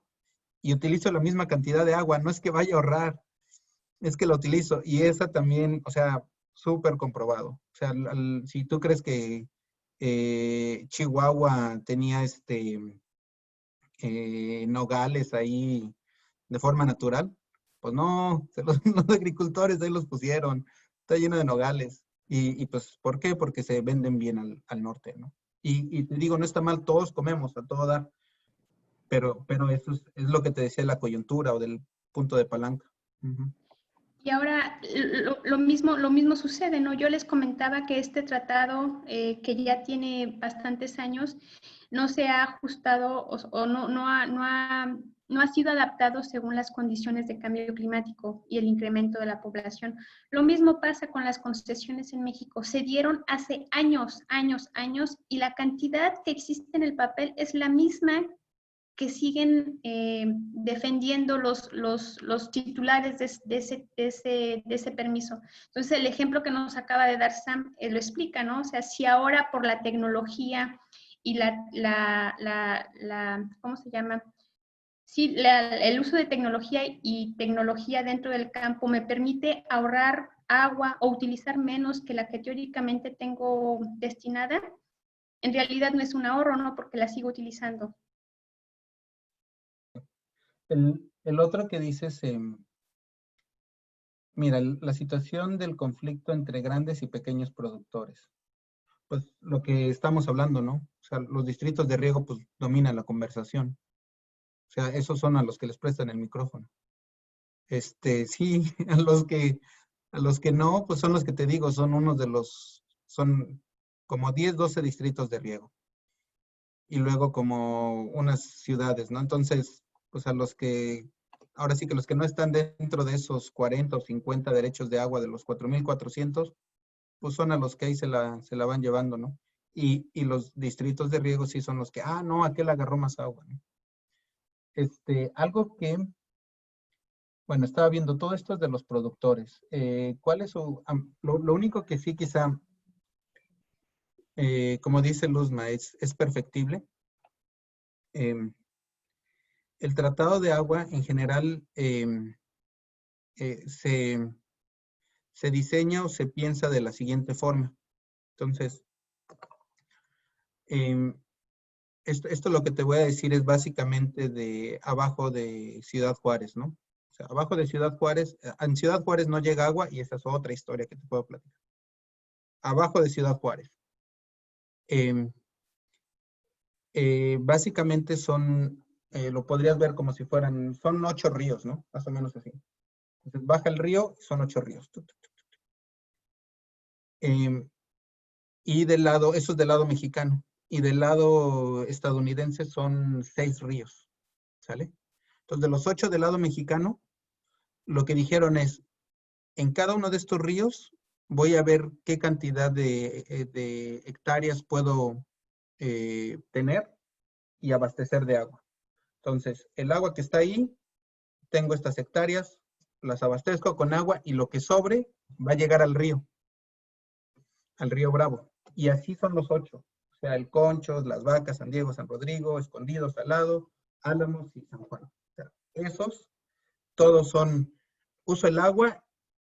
y utilizo la misma cantidad de agua. No es que vaya a ahorrar, es que la utilizo. Y esa también, o sea, súper comprobado. O sea, si tú crees que Chihuahua tenía nogales ahí de forma natural, Pues no, los agricultores ahí los pusieron, está lleno de nogales. Y pues, ¿por qué? Porque se venden bien al norte, ¿no? Y te digo, no está mal, todos comemos, a todo dar, pero eso es lo que te decía de la coyuntura o del punto de palanca. Ujú. Y ahora lo mismo sucede, ¿no? Yo les comentaba que este tratado, que ya tiene bastantes años, no se ha ajustado o no ha sido adaptado según las condiciones de cambio climático y el incremento de la población. Lo mismo pasa con las concesiones en México. Se dieron hace años, y la cantidad que existe en el papel es la misma que siguen defendiendo los titulares de ese permiso. Entonces, el ejemplo que nos acaba de dar Sam lo explica, ¿no? O sea, si ahora por la tecnología y ¿cómo se llama? Sí, el uso de tecnología y tecnología dentro del campo me permite ahorrar agua o utilizar menos que la que teóricamente tengo destinada, en realidad no es un ahorro, ¿no? Porque la sigo utilizando. El otro que dices, mira, la situación del conflicto entre grandes y pequeños productores. Pues lo que estamos hablando, ¿no? O sea, los distritos de riego pues dominan la conversación. O sea, esos son a los que les prestan el micrófono. Sí, a los que no, pues son los que te digo, son como 10, 12 distritos de riego. Y luego como unas ciudades, ¿no? Entonces, pues ahora sí que los que no están dentro de esos 40 o 50 derechos de agua de los 4,400, pues son a los que ahí se la van llevando, ¿no? Y los distritos de riego sí son los que, no, aquel agarró más agua, ¿no? Algo que, bueno, estaba viendo todo esto es de los productores. ¿Cuál es lo único que sí quizá, como dice Luzma, es perfectible? El tratado de agua en general se diseña o se piensa de la siguiente forma. Entonces, esto lo que te voy a decir es básicamente de abajo de Ciudad Juárez, ¿no? O sea, abajo de Ciudad Juárez, en Ciudad Juárez no llega agua y esa es otra historia que te puedo platicar. Abajo de Ciudad Juárez. Básicamente lo podrías ver como si son 8 ríos, ¿no? Más o menos así. Entonces baja el río, son 8 ríos. Y eso es del lado mexicano. Y del lado estadounidense son 6 ríos, ¿sale? Entonces, de los 8 del lado mexicano, lo que dijeron es, en cada uno de estos ríos voy a ver qué cantidad de hectáreas puedo tener y abastecer de agua. Entonces, el agua que está ahí, tengo estas hectáreas, las abastezco con agua y lo que sobre va a llegar al río Bravo. Y así son los 8. O sea, el Conchos, Las Vacas, San Diego, San Rodrigo, Escondido, Salado, Álamos y San Juan. O sea, esos todos uso el agua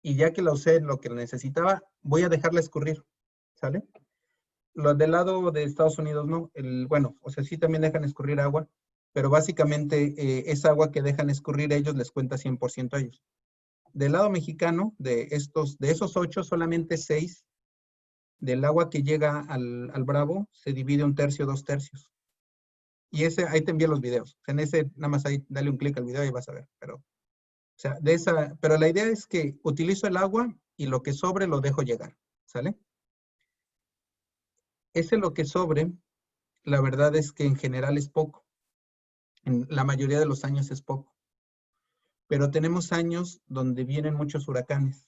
y ya que la usé lo que necesitaba, voy a dejarla escurrir, ¿sale? Los del lado de Estados Unidos no. Bueno, o sea, sí también dejan escurrir agua, pero básicamente esa agua que dejan escurrir ellos les cuenta 100% a ellos. Del lado mexicano, de esos 8, solamente 6 del agua que llega al Bravo se divide 1/3, 2/3. Y ahí te envío los videos. En ese, nada más ahí, dale un clic al video y vas a ver. Pero la idea es que utilizo el agua y lo que sobre lo dejo llegar, ¿sale? Lo que sobre, la verdad es que en general es poco. En la mayoría de los años es poco. Pero tenemos años donde vienen muchos huracanes.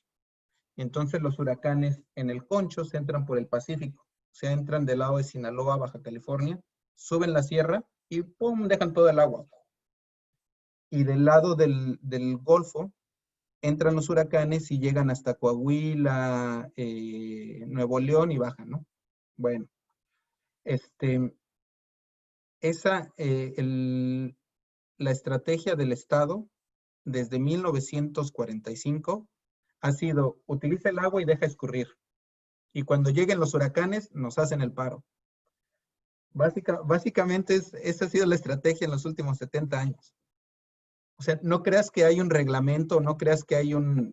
Entonces los huracanes en el Concho se entran por el Pacífico. Se entran del lado de Sinaloa, Baja California, suben la sierra y ¡pum! Dejan todo el agua. Y del lado del Golfo entran los huracanes y llegan hasta Coahuila, Nuevo León y bajan, ¿no? Bueno, la estrategia del Estado desde 1945 ha sido, utiliza el agua y deja escurrir. Y cuando lleguen los huracanes, nos hacen el paro. Básicamente, esa ha sido la estrategia en los últimos 70 años. O sea, no creas que hay un reglamento, no creas que hay una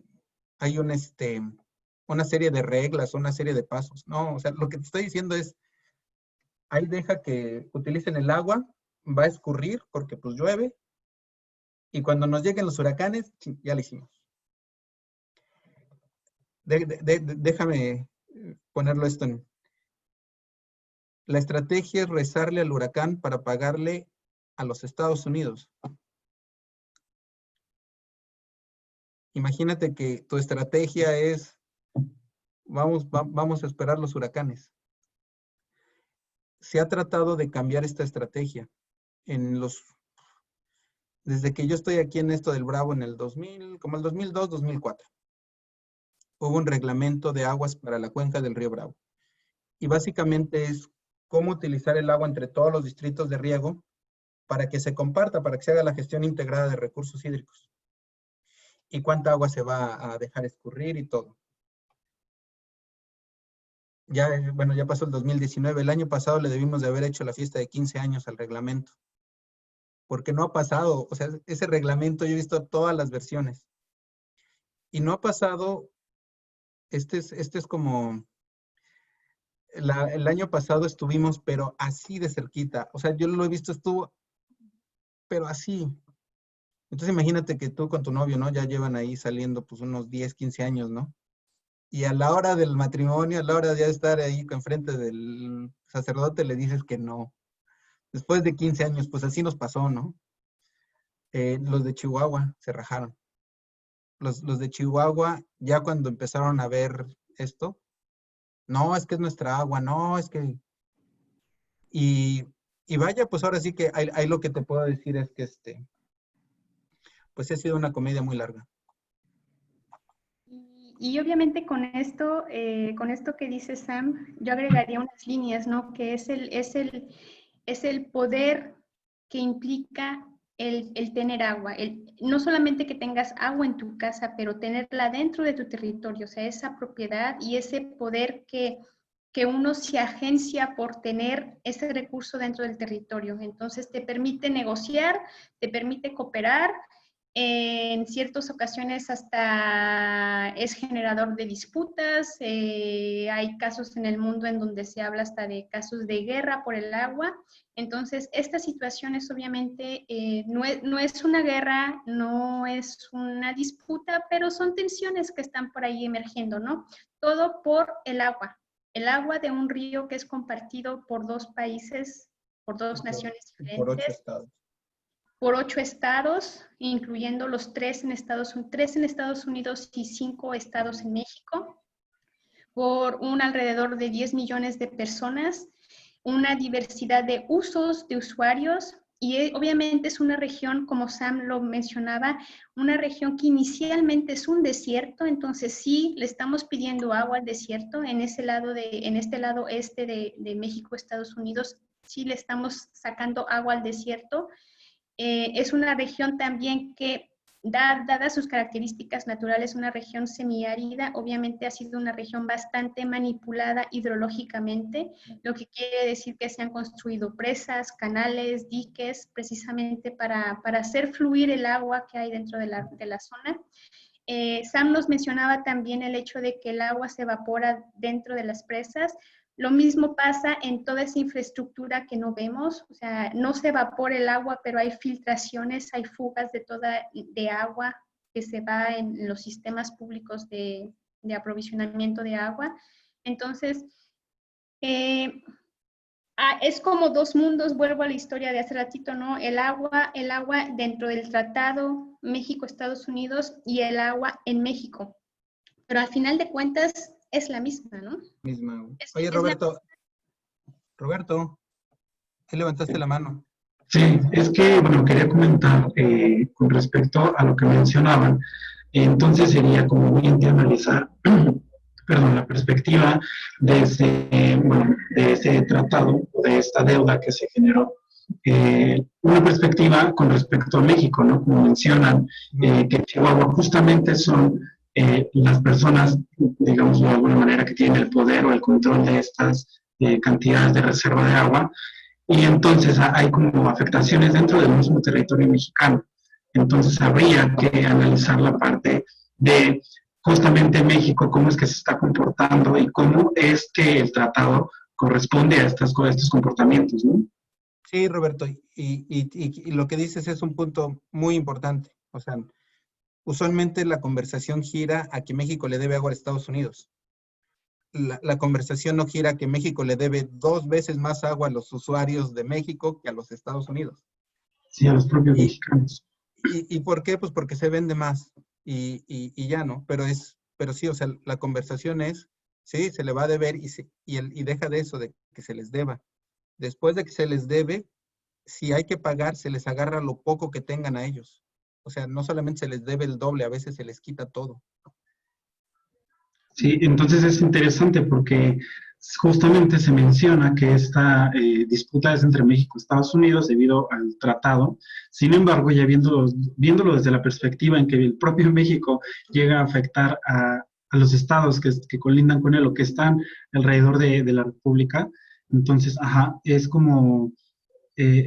serie de reglas, una serie de pasos. No, o sea, lo que te estoy diciendo es, ahí deja que utilicen el agua, va a escurrir porque pues llueve, y cuando nos lleguen los huracanes, ya lo hicimos. Déjame ponerlo esto en... La estrategia es rezarle al huracán para pagarle a los Estados Unidos. Imagínate que tu estrategia es, vamos a esperar los huracanes. Se ha tratado de cambiar esta estrategia. Desde que yo estoy aquí en esto del Bravo en el 2000, como el 2002, 2004, hubo un reglamento de aguas para la cuenca del río Bravo. Y básicamente es cómo utilizar el agua entre todos los distritos de riego para que se comparta, para que se haga la gestión integrada de recursos hídricos. Y cuánta agua se va a dejar escurrir y todo. Ya, bueno, ya pasó el 2019. El año pasado le debimos de haber hecho la fiesta de 15 años al reglamento. Porque no ha pasado. O sea, ese reglamento yo he visto todas las versiones. Y no ha pasado. Este es como... el año pasado estuvimos, pero así de cerquita. O sea, yo lo he visto, estuvo, pero así. Entonces imagínate que tú con tu novio, ¿no? Ya llevan ahí saliendo pues unos 10, 15 años, ¿no? Y a la hora del matrimonio, a la hora de ya estar ahí enfrente del sacerdote, le dices que no. Después de 15 años, pues así nos pasó, ¿no? Los de Chihuahua se rajaron. Los de Chihuahua, ya cuando empezaron a ver esto, no, es que es nuestra agua, no, es que... Y vaya, pues ahora sí que ahí lo que te puedo decir es que pues ha sido una comedia muy larga. Y obviamente con esto que dice Sam, yo agregaría unas líneas, ¿no? Que es el poder que implica el tener agua. No solamente que tengas agua en tu casa, pero tenerla dentro de tu territorio, o sea, esa propiedad y ese poder que uno se agencia por tener ese recurso dentro del territorio. Entonces te permite negociar, te permite cooperar, en ciertas ocasiones hasta es generador de disputas. Hay casos en el mundo en donde se habla hasta de casos de guerra por el agua. Entonces, estas situaciones obviamente no es una guerra, no es una disputa, pero son tensiones que están por ahí emergiendo, ¿no? Todo por el agua. El agua de un río que es compartido por dos países, por dos naciones diferentes. Por 8 estados. Por 8 estados, incluyendo los 3 en Estados Unidos y 5 estados en México, por un alrededor de 10 millones de personas, una diversidad de usos, de usuarios, y obviamente es una región, como Sam lo mencionaba, una región que inicialmente es un desierto. Entonces sí le estamos pidiendo agua al desierto. En este lado este de México, Estados Unidos, sí le estamos sacando agua al desierto. Es una región también que, dadas sus características naturales, una región semiárida, obviamente ha sido una región bastante manipulada hidrológicamente, lo que quiere decir que se han construido presas, canales, diques, precisamente para hacer fluir el agua que hay dentro de la zona. Sam nos mencionaba también el hecho de que el agua se evapora dentro de las presas. Lo mismo pasa en toda esa infraestructura que no vemos. O sea, no se evapora el agua, pero hay filtraciones, hay fugas de agua que se va en los sistemas públicos de aprovisionamiento de agua. Entonces, es como dos mundos. Vuelvo a la historia de hace ratito, ¿no? El agua dentro del tratado México-Estados Unidos y el agua en México. Pero al final de cuentas es la misma, ¿no? Misma. Oye, Roberto, ahí levantaste la mano. Sí, es que, bueno, quería comentar con respecto a lo que mencionaban. Entonces sería como bien de analizar, perdón, la perspectiva de ese tratado, de esta deuda que se generó. Una perspectiva con respecto a México, ¿no? Como mencionan, que Chihuahua justamente son las personas, digamos de alguna manera, que tienen el poder o el control de estas cantidades de reserva de agua, y entonces hay como afectaciones dentro del mismo territorio mexicano. Entonces habría que analizar la parte de justamente México, cómo es que se está comportando y cómo es que el tratado corresponde a estos comportamientos, ¿no? Sí, Roberto, y lo que dices es un punto muy importante. O sea, usualmente la conversación gira a que México le debe agua a Estados Unidos. La conversación no gira a que México le debe 2 veces más agua a los usuarios de México que a los Estados Unidos. Sí, a los propios ¿Y, mexicanos. y por qué? Pues porque se vende más y ya, ¿no? Pero sí, o sea, la conversación es, sí, se le va a deber y deja de eso, de que se les deba. Después de que se les debe, si hay que pagar, se les agarra lo poco que tengan a ellos. O sea, no solamente se les debe el doble, a veces se les quita todo. Sí, entonces es interesante porque justamente se menciona que esta disputa es entre México y Estados Unidos debido al tratado. Sin embargo, ya viéndolo desde la perspectiva en que el propio México llega a afectar a los estados que colindan con él o que están alrededor de la República, entonces, ajá, es como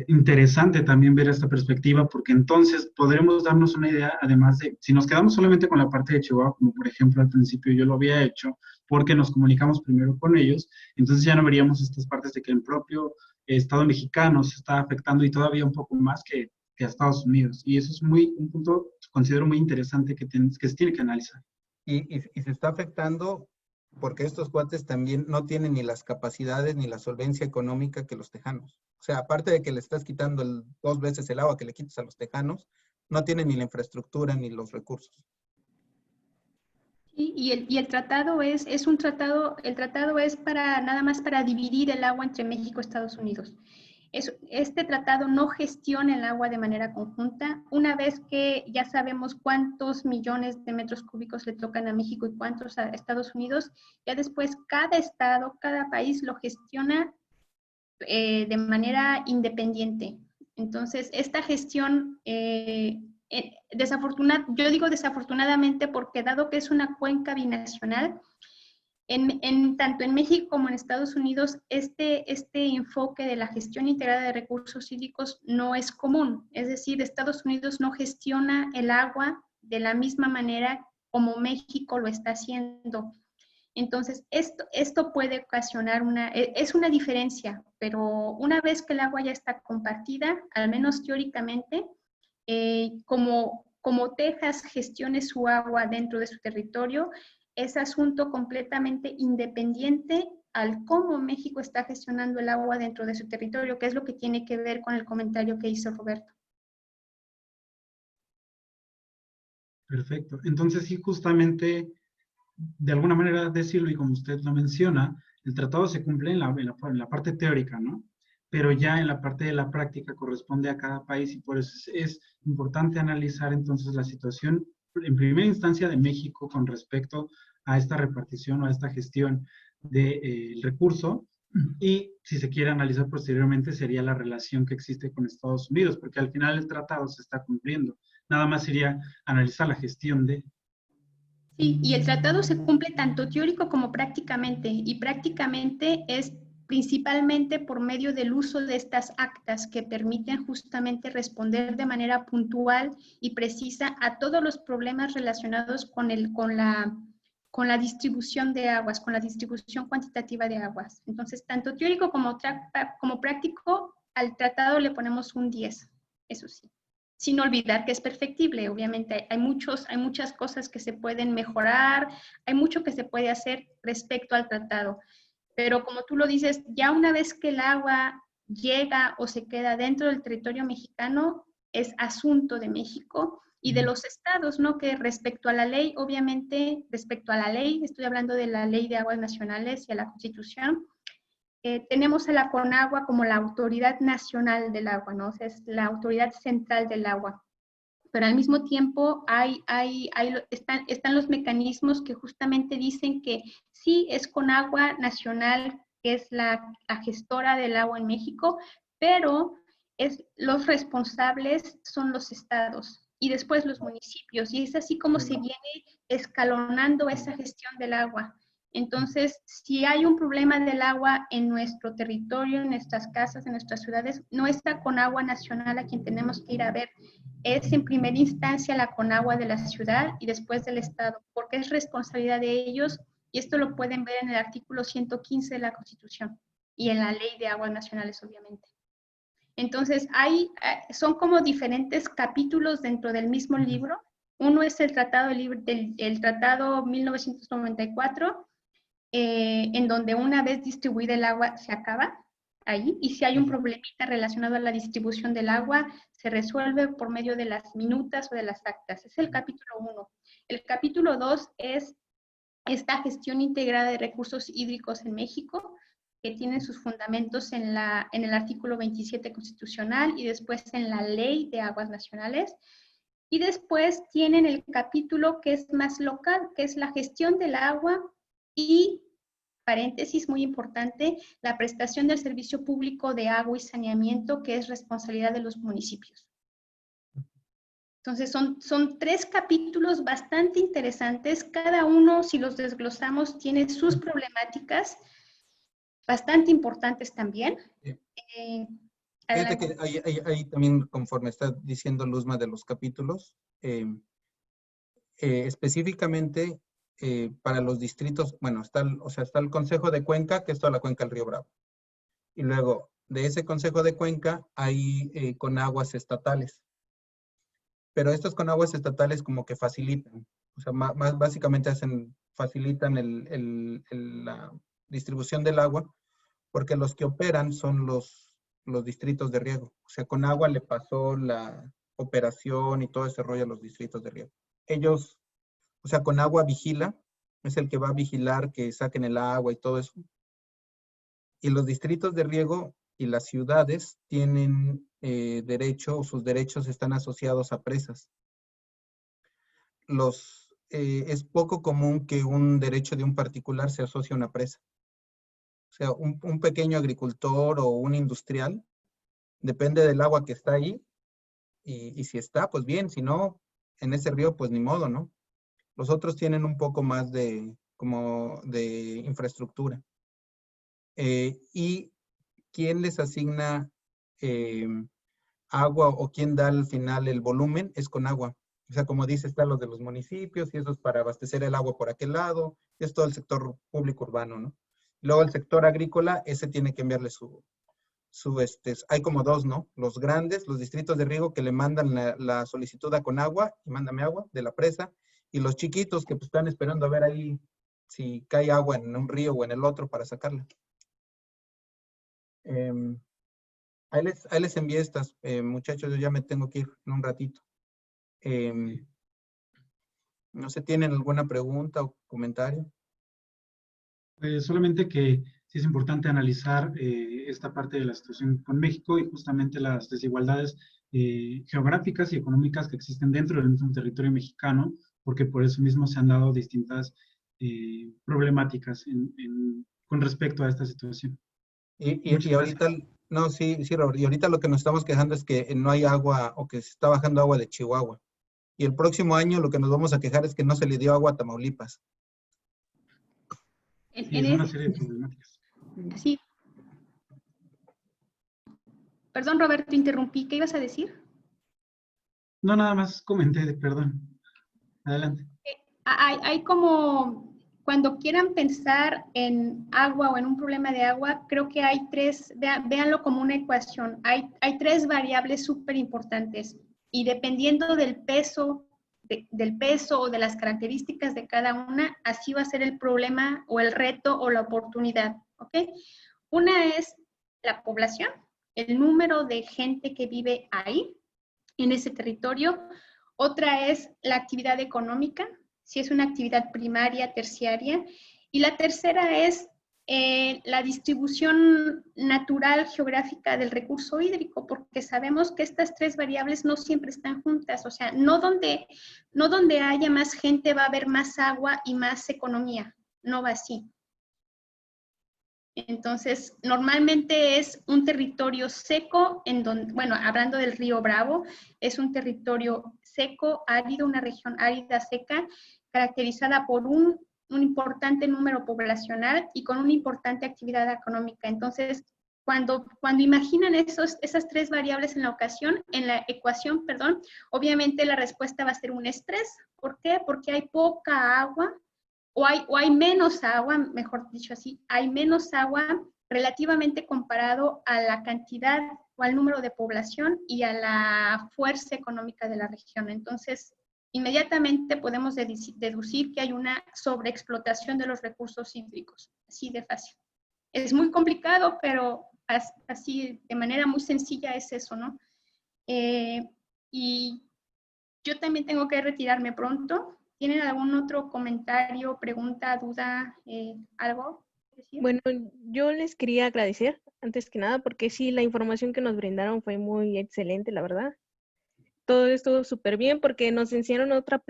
interesante también ver esta perspectiva, porque entonces podremos darnos una idea, además de, si nos quedamos solamente con la parte de Chihuahua, como por ejemplo al principio yo lo había hecho, porque nos comunicamos primero con ellos, entonces ya no veríamos estas partes de que el propio Estado mexicano se está afectando y todavía un poco más que a Estados Unidos. Y eso es un punto, considero muy interesante que se tiene que analizar. Y se está afectando porque estos cuates también no tienen ni las capacidades ni la solvencia económica que los tejanos. O sea, aparte de que le estás quitando 2 veces el agua que le quitas a los tejanos, no tienen ni la infraestructura ni los recursos. Sí, y el tratado es un tratado, el tratado es para nada más para dividir el agua entre México y Estados Unidos. Este tratado no gestiona el agua de manera conjunta. Una vez que ya sabemos cuántos millones de metros cúbicos le tocan a México y cuántos a Estados Unidos, ya después cada estado, cada país lo gestiona de manera independiente. Entonces, esta gestión, yo digo desafortunadamente porque dado que es una cuenca binacional, tanto en México como en Estados Unidos, este enfoque de la gestión integrada de recursos hídricos no es común. Es decir, Estados Unidos no gestiona el agua de la misma manera como México lo está haciendo. Entonces, esto puede ocasionar es una diferencia, pero una vez que el agua ya está compartida, al menos teóricamente, como Texas gestione su agua dentro de su territorio, es asunto completamente independiente al cómo México está gestionando el agua dentro de su territorio, que es lo que tiene que ver con el comentario que hizo Roberto. Perfecto. Entonces, sí, justamente, de alguna manera decirlo, y como usted lo menciona, el tratado se cumple en la parte teórica, ¿no? Pero ya en la parte de la práctica corresponde a cada país y por eso es importante analizar entonces la situación en primera instancia de México con respecto a esta repartición o a esta gestión del recurso y si se quiere analizar posteriormente sería la relación que existe con Estados Unidos, porque al final el tratado se está cumpliendo. Nada más sería analizar la gestión de... Sí, y el tratado se cumple tanto teórico como prácticamente, y prácticamente es principalmente por medio del uso de estas actas que permiten justamente responder de manera puntual y precisa a todos los problemas relacionados con la distribución de aguas, con la distribución cuantitativa de aguas. Entonces, tanto teórico como práctico, al tratado le ponemos un 10, eso sí. Sin olvidar que es perfectible, obviamente hay muchas cosas que se pueden mejorar, hay mucho que se puede hacer respecto al tratado, pero como tú lo dices, ya una vez que el agua llega o se queda dentro del territorio mexicano, es asunto de México y de los estados, ¿no? Que respecto a la ley, obviamente, respecto a la ley, estoy hablando de la Ley de Aguas Nacionales y a la Constitución, tenemos a la CONAGUA como la autoridad nacional del agua, ¿no? O sea, es la autoridad central del agua. Pero al mismo tiempo están los mecanismos que justamente dicen que sí es CONAGUA nacional, que es la gestora del agua en México, pero los responsables son los estados y después los municipios. Y es así como se viene escalonando esa gestión del agua. Entonces, si hay un problema del agua en nuestro territorio, en nuestras casas, en nuestras ciudades, no está Conagua Nacional a quien tenemos que ir a ver. Es en primera instancia la Conagua de la ciudad y después del Estado, porque es responsabilidad de ellos, y esto lo pueden ver en el artículo 115 de la Constitución y en la Ley de Aguas Nacionales, obviamente. Entonces, son como diferentes capítulos dentro del mismo libro. Uno es el Tratado 1994, en donde una vez distribuida el agua se acaba ahí, y si hay un problemita relacionado a la distribución del agua, se resuelve por medio de las minutas o de las actas. Es el capítulo 1. El capítulo 2 es esta gestión integrada de recursos hídricos en México, que tiene sus fundamentos en el artículo 27 constitucional y después en la Ley de Aguas Nacionales. Y después tienen el capítulo que es más local, que es la gestión del agua y, paréntesis muy importante, la prestación del servicio público de agua y saneamiento, que es responsabilidad de los municipios. Entonces, son 3 capítulos bastante interesantes. Cada uno, si los desglosamos, tiene sus problemáticas bastante importantes también. Fíjate que ahí también, conforme está diciendo Luzma de los capítulos, específicamente para los distritos, bueno, está el Consejo de Cuenca, que es toda la cuenca del Río Bravo. Y luego, de ese Consejo de Cuenca, hay conaguas estatales. Pero estos conaguas estatales como que facilitan, o sea, más básicamente facilitan la distribución del agua, porque los que operan son los distritos de riego. O sea, Conagua le pasó la operación y todo ese rollo a los distritos de riego. Ellos, o sea, Conagua vigila, es el que va a vigilar que saquen el agua y todo eso. Y los distritos de riego y las ciudades tienen derecho, o sus derechos están asociados a presas. Es poco común que un derecho de un particular se asocie a una presa. O sea, un pequeño agricultor o un industrial, depende del agua que está ahí, y si está, pues bien, si no, en ese río, pues ni modo, ¿no? Los otros tienen un poco más de infraestructura. Y quién les asigna agua, o quién da al final el volumen, es Conagua. O sea, como dice, están los de los municipios, y eso es para abastecer el agua por aquel lado, y es todo el sector público urbano, ¿no? Luego el sector agrícola, ese tiene que enviarle hay como 2, ¿no? Los grandes, los distritos de riego, que le mandan la solicitud a Conagua, y mándame agua de la presa, y los chiquitos que pues están esperando a ver ahí si cae agua en un río o en el otro para sacarla. Ahí les envié estas, muchachos, yo ya me tengo que ir en un ratito. No sé, ¿tienen alguna pregunta o comentario? Solamente que sí es importante analizar esta parte de la situación con México y justamente las desigualdades geográficas y económicas que existen dentro del mismo territorio mexicano, porque por eso mismo se han dado distintas problemáticas con respecto a esta situación. Y ahorita, no, sí, Robert, y ahorita lo que nos estamos quejando es que no hay agua, o que se está bajando agua de Chihuahua. Y el próximo año lo que nos vamos a quejar es que no se le dio agua a Tamaulipas. Sí, es una serie de problemáticas. Sí. Perdón, Roberto, interrumpí. ¿Qué ibas a decir? No, nada más comenté, perdón. Adelante. Hay como, cuando quieran pensar en agua o en un problema de agua, creo que hay 3, véanlo como una ecuación. Hay 3 variables súper importantes, y dependiendo del peso o de las características de cada una, así va a ser el problema o el reto o la oportunidad, ¿ok? Una es la población, el número de gente que vive ahí, en ese territorio. Otra es la actividad económica, si es una actividad primaria, terciaria. Y la tercera es la distribución natural geográfica del recurso hídrico, porque sabemos que estas 3 variables no siempre están juntas. O sea, no donde haya más gente va a haber más agua y más economía, no va así. Entonces, normalmente es un territorio seco, en donde, bueno, hablando del río Bravo, es un territorio seco, árido, una región árida, seca, caracterizada por un un importante número poblacional y con una importante actividad económica. Entonces, cuando imaginan esas tres variables en la ecuación, obviamente la respuesta va a ser un estrés. ¿Por qué? Porque hay poca agua, o hay menos agua, mejor dicho así, hay menos agua relativamente comparado a la cantidad o al número de población y a la fuerza económica de la región. Entonces, inmediatamente podemos deducir que hay una sobreexplotación de los recursos hídricos, así de fácil. Es muy complicado, pero así de manera muy sencilla es eso, ¿no? Y yo también tengo que retirarme pronto. ¿Tienen algún otro comentario, pregunta, duda, algo? Bueno, yo les quería agradecer, antes que nada, porque sí, la información que nos brindaron fue muy excelente, la verdad. Todo estuvo súper bien porque nos enseñaron otra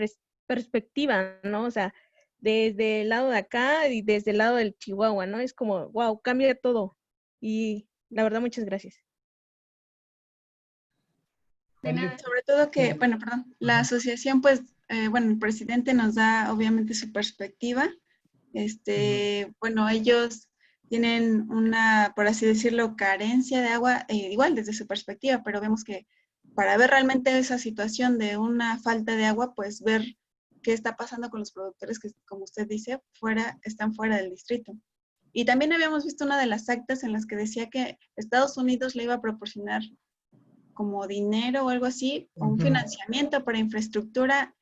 perspectiva, ¿no? O sea, desde el lado de acá y desde el lado del Chihuahua, ¿no? Es como, wow, cambia todo. Y la verdad, muchas gracias. Sobre todo que, bueno, perdón, la asociación, pues, bueno, el presidente nos da obviamente su perspectiva. Bueno, ellos tienen una, por así decirlo, carencia de agua, igual desde su perspectiva, pero vemos que para ver realmente esa situación de una falta de agua, pues ver qué está pasando con los productores que, como usted dice, están fuera del distrito. Y también habíamos visto una de las actas en las que decía que Estados Unidos le iba a proporcionar como dinero o algo así, o un financiamiento para infraestructura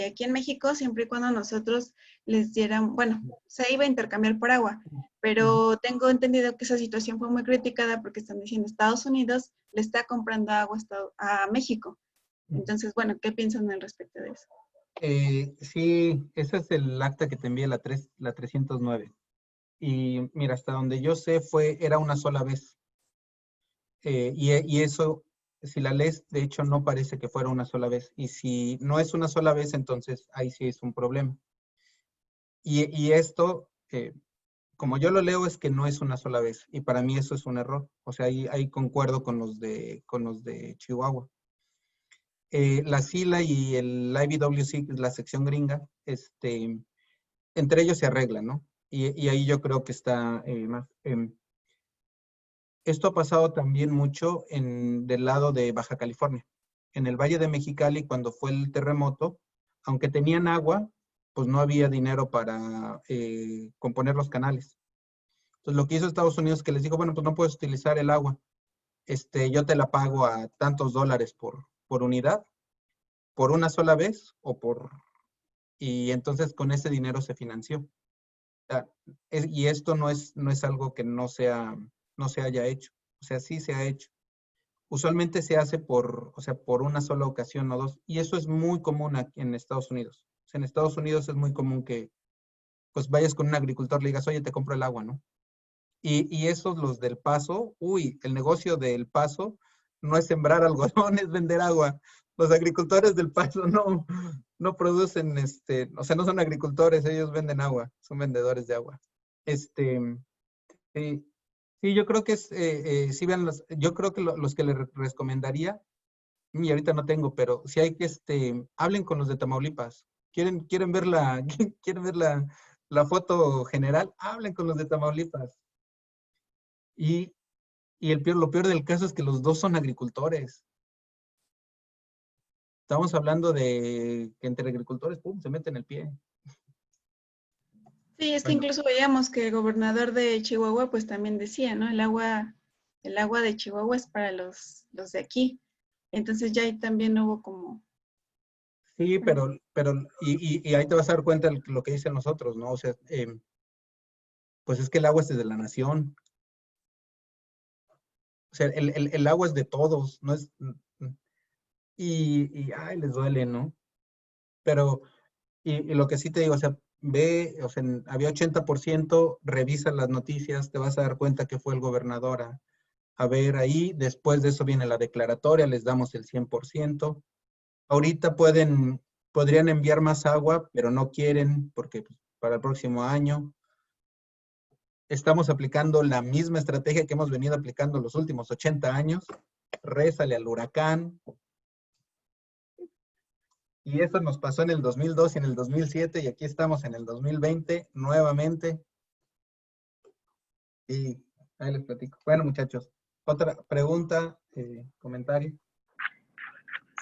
aquí en México, siempre y cuando nosotros les dieran, bueno, se iba a intercambiar por agua, pero tengo entendido que esa situación fue muy criticada porque están diciendo Estados Unidos le está comprando agua a México. Entonces, bueno, ¿qué piensan al respecto de eso? Sí, ese es el acta que te envié, la 309. Y mira, hasta donde yo sé era una sola vez. Y eso, si la lees, de hecho no parece que fuera una sola vez. Y si no es una sola vez, entonces ahí sí es un problema. Y esto, como yo lo leo, es que no es una sola vez. Y para mí eso es un error. O sea, ahí concuerdo con los de Chihuahua. La SILA y el IBWC, la sección gringa, entre ellos se arreglan, ¿no? Y ahí yo creo que está más. Esto ha pasado también mucho del lado de Baja California. En el Valle de Mexicali, cuando fue el terremoto, aunque tenían agua, pues no había dinero para componer los canales. Entonces lo que hizo Estados Unidos es que les dijo, bueno, pues no puedes utilizar el agua. Yo te la pago a tantos dólares por unidad, por una sola vez y entonces con ese dinero se financió. O sea, y esto no es algo que no se haya hecho. O sea, sí se ha hecho. Usualmente se hace por una sola ocasión o dos. Y eso es muy común aquí en Estados Unidos. O sea, en Estados Unidos es muy común que pues vayas con un agricultor y le digas, oye, te compro el agua, ¿no? Y esos, los del Paso, el negocio del Paso no es sembrar algodón, es vender agua. Los agricultores del Paso no producen, o sea, no son agricultores, ellos venden agua, son vendedores de agua. Sí, yo creo que sí vean yo creo que los que les recomendaría, y ahorita no tengo, pero si hay que, hablen con los de Tamaulipas. ¿Quieren ver quieren ver la foto general? Hablen con los de Tamaulipas. Y lo peor del caso es que los dos son agricultores. Estamos hablando de que entre agricultores, ¡pum!, se meten el pie. Sí, es que incluso veíamos que el gobernador de Chihuahua pues también decía, ¿no? El agua de Chihuahua es para los de aquí. Entonces ya ahí también hubo como... Sí, pero y ahí te vas a dar cuenta de lo que dicen nosotros, ¿no? O sea, pues es que el agua es de la nación. O sea, el agua es de todos, no es... ay, les duele, ¿no? Pero, y lo que sí te digo, o sea, o sea, había 80%, revisa las noticias, te vas a dar cuenta que fue el gobernador a ver ahí, después de eso viene la declaratoria, les damos el 100%. Ahorita podrían enviar más agua, pero no quieren porque pues, para el próximo año. Estamos aplicando la misma estrategia que hemos venido aplicando los últimos 80 años. Rézale al huracán. Y eso nos pasó en el 2002 y en el 2007 y aquí estamos en el 2020 nuevamente. Y ahí les platico. Bueno, muchachos, otra pregunta, comentario.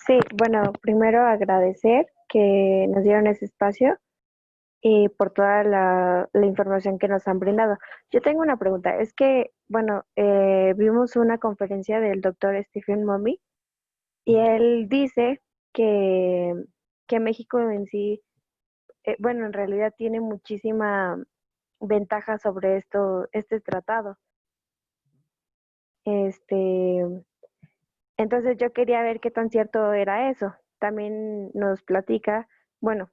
Sí, bueno, primero agradecer que nos dieron ese espacio y por toda la información que nos han brindado. Yo tengo una pregunta, es que, bueno, vimos una conferencia del doctor Stephen Mommy y él dice que, que México en sí, bueno, en realidad tiene muchísima ventaja sobre este tratado. Entonces yo quería ver qué tan cierto era eso. También nos platica, bueno,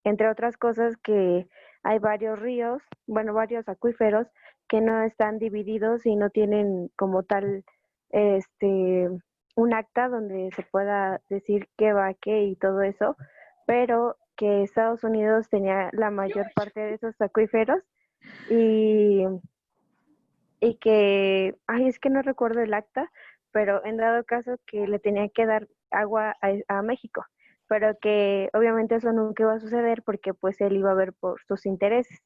entre otras cosas, que hay varios ríos, bueno, varios acuíferos que no están divididos y no tienen como tal un acta donde se pueda decir qué va a qué y todo eso, pero que Estados Unidos tenía la mayor parte de esos acuíferos y, y que, ay, es que no recuerdo el acta, pero en dado caso que le tenía que dar agua a México, pero que obviamente eso nunca iba a suceder porque pues él iba a ver por sus intereses.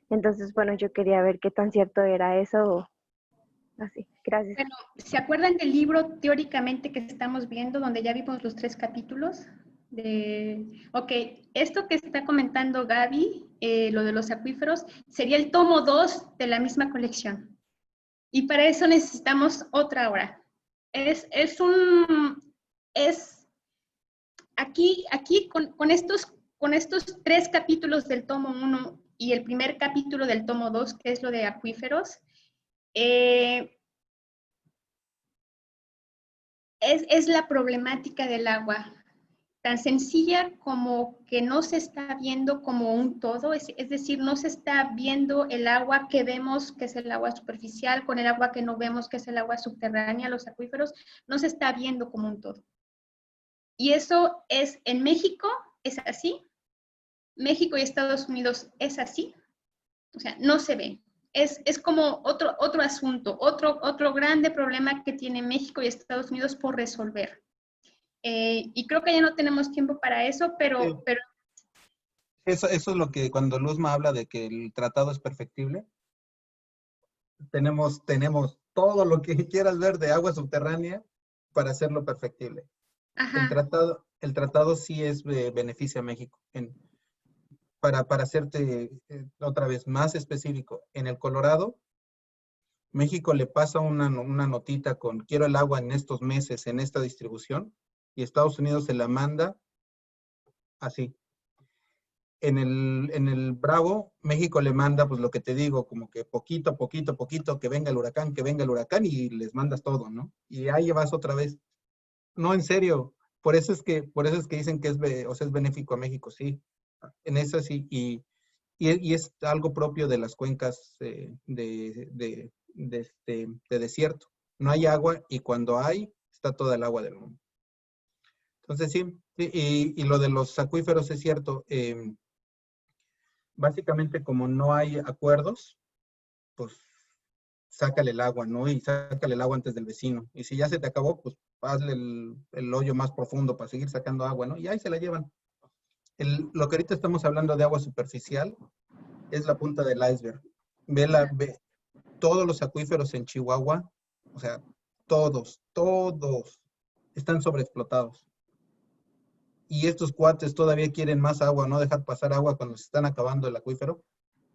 Entonces, bueno, yo quería ver qué tan cierto era eso. Así, gracias. Bueno, ¿se acuerdan del libro teóricamente que estamos viendo, donde ya vimos los 3 capítulos? Ok, esto que está comentando Gaby, lo de los acuíferos, sería el tomo 2 de la misma colección. Y para eso necesitamos otra hora. Aquí con estos 3 capítulos del tomo 1 y el primer capítulo del tomo 2, que es lo de acuíferos, es la problemática del agua, tan sencilla como que no se está viendo como un todo, es decir, no se está viendo el agua que vemos, que es el agua superficial, con el agua que no vemos, que es el agua subterránea, los acuíferos, no se está viendo como un todo. Y eso es, en México es así, México y Estados Unidos es así, o sea, no se ve. Es como otro asunto, otro grande problema que tiene México y Estados Unidos por resolver. Y creo que ya no tenemos tiempo para eso, pero... Sí. Eso es lo que cuando Luzma habla de que el tratado es perfectible. Tenemos todo lo que quieras ver de agua subterránea para hacerlo perfectible. Ajá. El tratado sí es beneficia a México. Para hacerte otra vez más específico, en el Colorado, México le pasa una notita con quiero el agua en estos meses, en esta distribución, y Estados Unidos se la manda así. En el Bravo, México le manda, pues lo que te digo, como que poquito, que venga el huracán, y les mandas todo, ¿no? Y ahí vas otra vez. No, en serio. Por eso es que dicen que es benéfico a México, sí. En eso sí, y es algo propio de las cuencas de desierto. No hay agua y cuando hay, está toda el agua del mundo. Entonces sí, y lo de los acuíferos es cierto. Básicamente, como no hay acuerdos, pues sácale el agua, ¿no? Y sácale el agua antes del vecino. Y si ya se te acabó, pues hazle el hoyo más profundo para seguir sacando agua, ¿no? Y ahí se la llevan. Lo que ahorita estamos hablando de agua superficial es la punta del iceberg. Ve todos los acuíferos en Chihuahua, o sea, todos están sobreexplotados. Y estos cuates todavía quieren más agua, no dejar pasar agua cuando se están acabando el acuífero.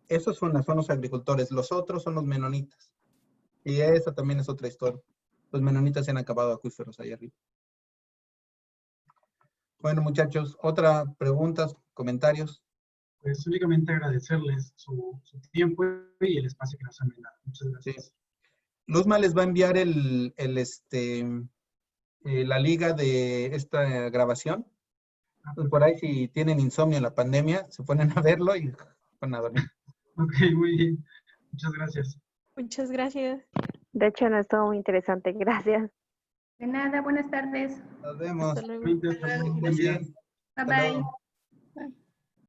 Esos son los agricultores, los otros son los menonitas. Y esa también es otra historia. Los menonitas se han acabado acuíferos ahí arriba. Bueno, muchachos, ¿otra preguntas, comentarios? Pues únicamente agradecerles su tiempo y el espacio que nos han brindado. Muchas gracias. Sí. Luzma les va a enviar la liga de esta grabación. Entonces, por ahí, si tienen insomnio en la pandemia, se ponen a verlo y van a dormir. Ok, muy bien. Muchas gracias. Muchas gracias. De hecho, no estuvo muy interesante. Gracias. De nada, buenas tardes. Nos vemos. Hasta luego. Hasta luego. Buen día. Bye bye.